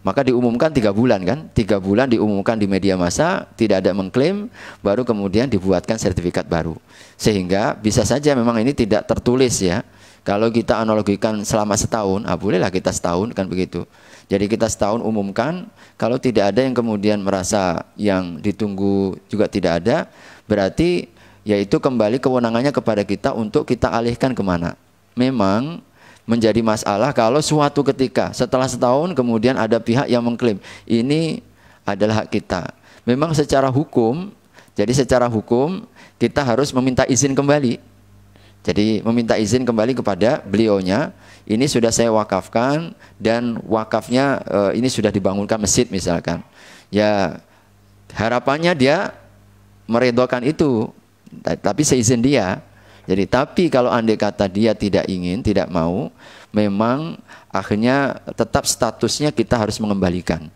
Maka diumumkan 3 bulan kan, 3 bulan diumumkan di media massa, tidak ada mengklaim, baru kemudian dibuatkan sertifikat baru. Sehingga bisa saja memang ini tidak tertulis ya. Kalau kita analogikan selama setahun, bolehlah kita setahun kan begitu. Jadi kita setahun umumkan, kalau tidak ada yang kemudian merasa yang ditunggu juga tidak ada, berarti yaitu kembali kewenangannya kepada kita untuk kita alihkan kemana. Memang menjadi masalah kalau suatu ketika setelah setahun kemudian ada pihak yang mengklaim ini adalah hak kita. Memang secara hukum, jadi secara hukum kita harus meminta izin kembali. Jadi meminta izin kembali kepada beliaunya, ini sudah saya wakafkan dan wakafnya ini sudah dibangunkan masjid misalkan. Ya harapannya dia meredhakan itu, tapi seizin dia. Jadi tapi kalau andai kata dia tidak ingin, tidak mau, memang akhirnya tetap statusnya kita harus mengembalikan.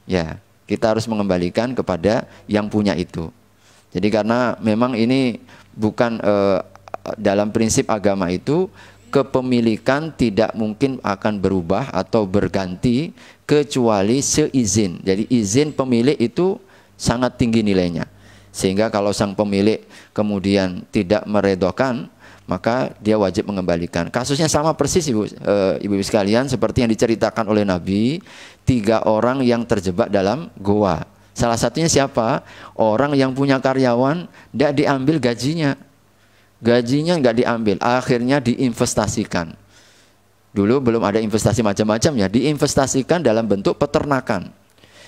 Ya, kita harus mengembalikan kepada yang punya itu. Jadi karena memang ini bukan dalam prinsip agama itu kepemilikan tidak mungkin akan berubah atau berganti kecuali seizin. Jadi izin pemilik itu sangat tinggi nilainya. Sehingga kalau sang pemilik kemudian tidak meredhakan, maka dia wajib mengembalikan. Kasusnya sama persis ibu-ibu sekalian seperti yang diceritakan oleh Nabi, 3 orang yang terjebak dalam goa. Salah satunya siapa? Orang yang punya karyawan, tidak diambil gajinya. Gajinya nggak diambil, akhirnya diinvestasikan. Dulu belum ada investasi macam-macam ya, diinvestasikan dalam bentuk peternakan.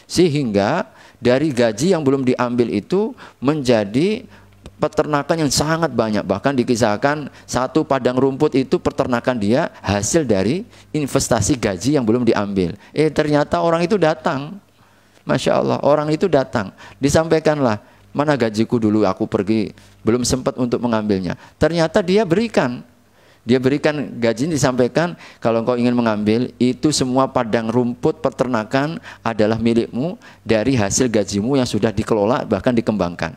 Sehingga dari gaji yang belum diambil itu menjadi peternakan yang sangat banyak. Bahkan dikisahkan 1 padang rumput itu peternakan dia hasil dari investasi gaji yang belum diambil. Ternyata orang itu datang. Masya Allah, orang itu datang. Disampaikanlah, mana gajiku dulu aku pergi, belum sempat untuk mengambilnya. Ternyata dia berikan. Dia berikan gaji, disampaikan, kalau engkau ingin mengambil, itu semua padang rumput peternakan adalah milikmu dari hasil gajimu yang sudah dikelola, bahkan dikembangkan.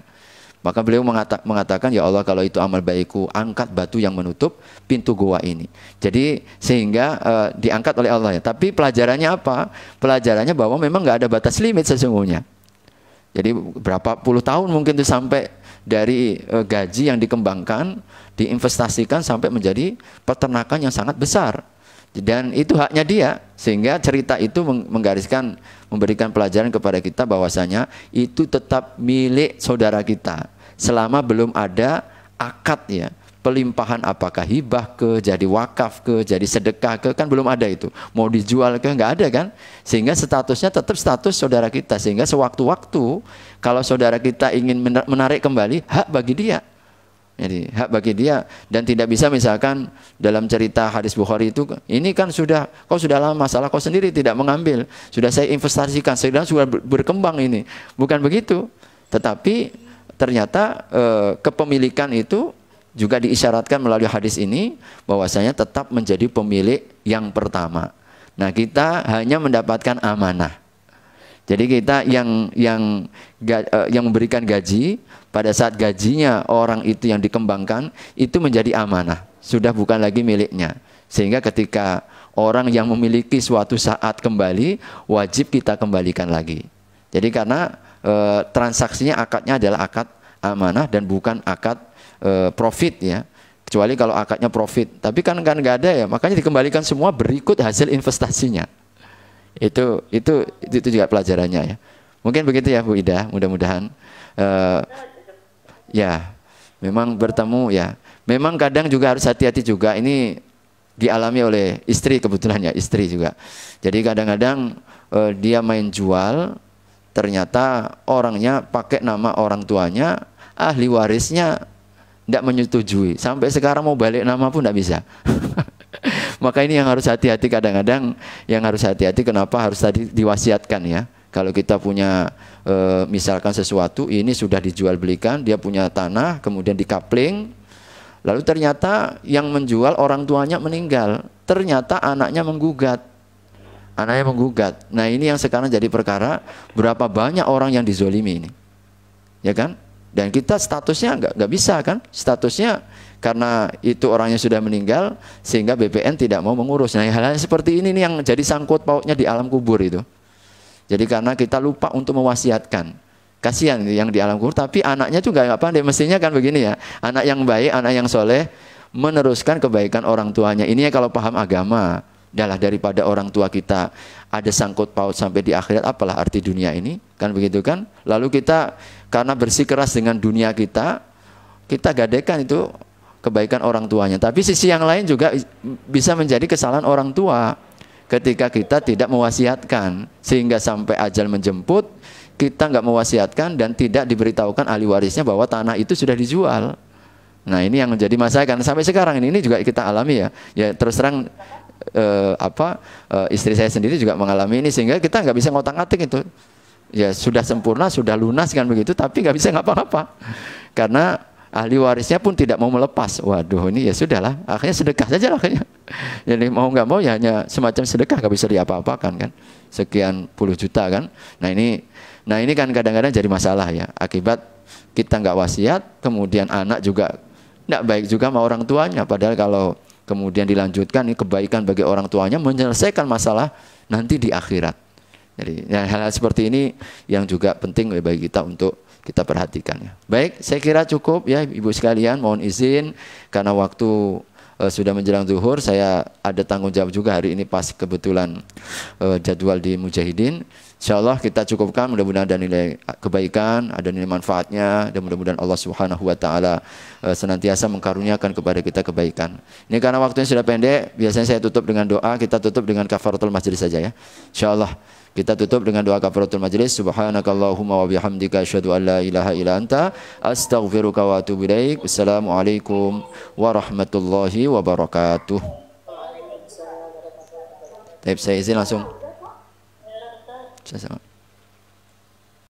Maka beliau mengatakan, ya Allah kalau itu amal baikku, angkat batu yang menutup pintu goa ini. Jadi sehingga diangkat oleh Allah ya. Tapi pelajarannya apa? Pelajarannya bahwa memang nggak ada batas limit sesungguhnya. Jadi berapa puluh tahun mungkin itu sampai dari gaji yang dikembangkan, diinvestasikan sampai menjadi peternakan yang sangat besar. Dan itu haknya dia. Sehingga cerita itu memberikan pelajaran kepada kita bahwasanya itu tetap milik saudara kita. Selama belum ada akad ya, pelimpahan apakah hibah ke, jadi wakaf ke, jadi sedekah ke, kan belum ada itu. Mau dijual ke, nggak ada kan? Sehingga statusnya tetap status saudara kita. Sehingga sewaktu-waktu kalau saudara kita ingin menarik kembali, hak bagi dia. Jadi hak bagi dia, dan tidak bisa misalkan dalam cerita hadis Bukhari itu, ini kan kau sudah lama masalah, kau sendiri tidak mengambil, sudah saya investasikan, sedang sudah berkembang ini. Bukan begitu. Tetapi ternyata kepemilikan itu juga diisyaratkan melalui hadis ini bahwasanya tetap menjadi pemilik yang pertama. Nah, kita hanya mendapatkan amanah. Jadi kita yang memberikan gaji, pada saat gajinya orang itu yang dikembangkan, itu menjadi amanah, sudah bukan lagi miliknya. Sehingga ketika orang yang memiliki suatu saat kembali, wajib kita kembalikan lagi. Jadi karena transaksinya, akadnya adalah akad amanah dan bukan akad profit ya. Kecuali kalau akadnya profit. Tapi kan nggak ada ya, makanya dikembalikan semua berikut hasil investasinya. Itu juga pelajarannya ya. Mungkin begitu ya Bu Ida, mudah-mudahan ya memang bertemu ya. Memang kadang juga harus hati-hati juga, ini dialami oleh istri, kebetulan ya istri juga. Jadi kadang-kadang dia main jual, ternyata orangnya pakai nama orang tuanya, ahli warisnya tidak menyetujui. Sampai sekarang mau balik nama pun tidak bisa. Maka ini yang harus hati-hati kadang-kadang, yang harus hati-hati kenapa harus tadi diwasiatkan ya. Kalau kita punya misalkan sesuatu ini sudah dijual belikan, dia punya tanah, kemudian dikapling, lalu ternyata yang menjual orang tuanya meninggal, ternyata anaknya menggugat. Nah ini yang sekarang jadi perkara, berapa banyak orang yang dizolimi ini, ya kan? Dan kita statusnya nggak bisa kan? Statusnya karena itu orangnya sudah meninggal, sehingga BPN tidak mau mengurus. Nah hal-hal seperti ini nih yang jadi sangkut pautnya di alam kubur itu. Jadi karena kita lupa untuk mewasiatkan, kasihan yang di alam kubur. Tapi anaknya juga nggak pandai. Mestinya kan begini ya, anak yang baik, anak yang soleh, meneruskan kebaikan orang tuanya. Ini ya kalau paham agama. Adalah daripada orang tua kita ada sangkut paut sampai di akhirat, apalah arti dunia ini, kan begitu kan? Lalu kita karena bersikeras dengan dunia kita gadekan itu kebaikan orang tuanya. Tapi sisi yang lain juga bisa menjadi kesalahan orang tua ketika kita tidak mewasiatkan, sehingga sampai ajal menjemput kita nggak mewasiatkan dan tidak diberitahukan ahli warisnya bahwa tanah itu sudah dijual. Nah ini yang menjadi masalah, karena sampai sekarang ini juga kita alami ya. Ya terus terang istri saya sendiri juga mengalami ini, sehingga kita nggak bisa ngotak-ngatik itu. Ya sudah sempurna, sudah lunas kan begitu, tapi nggak bisa ngapa-ngapa karena ahli warisnya pun tidak mau melepas. Waduh ini ya sudahlah, akhirnya sedekah saja lah akhirnya. Jadi mau nggak mau ya hanya semacam sedekah, nggak bisa diapa-apakan kan, sekian puluh juta kan. Nah ini kan kadang-kadang jadi masalah ya, akibat kita nggak wasiat, kemudian anak juga nggak baik juga sama orang tuanya. Padahal kalau kemudian dilanjutkan, ini kebaikan bagi orang tuanya, menyelesaikan masalah nanti di akhirat. Jadi hal-hal seperti ini yang juga penting bagi kita untuk kita perhatikan ya. Baik, saya kira cukup ya Ibu sekalian, mohon izin karena waktu sudah menjelang zuhur, saya ada tanggung jawab juga hari ini pas kebetulan jadwal di Mujahidin. Insyaallah kita cukupkan, mudah-mudahan ada nilai kebaikan, ada nilai manfaatnya, dan mudah-mudahan Allah Subhanahu wa taala senantiasa mengkaruniakan kepada kita kebaikan. Ini karena waktunya sudah pendek, biasanya saya tutup dengan doa, kita tutup dengan kafaratul majlis saja ya. Insyaallah kita tutup dengan doa kafaratul majlis. Subhanakallahumma wa bihamdika asyhadu an la ilaha illa anta astaghfiruka wa atubu ilaik. Wassalamualaikum warahmatullahi wabarakatuh. Saya izin langsung. Sama-sama.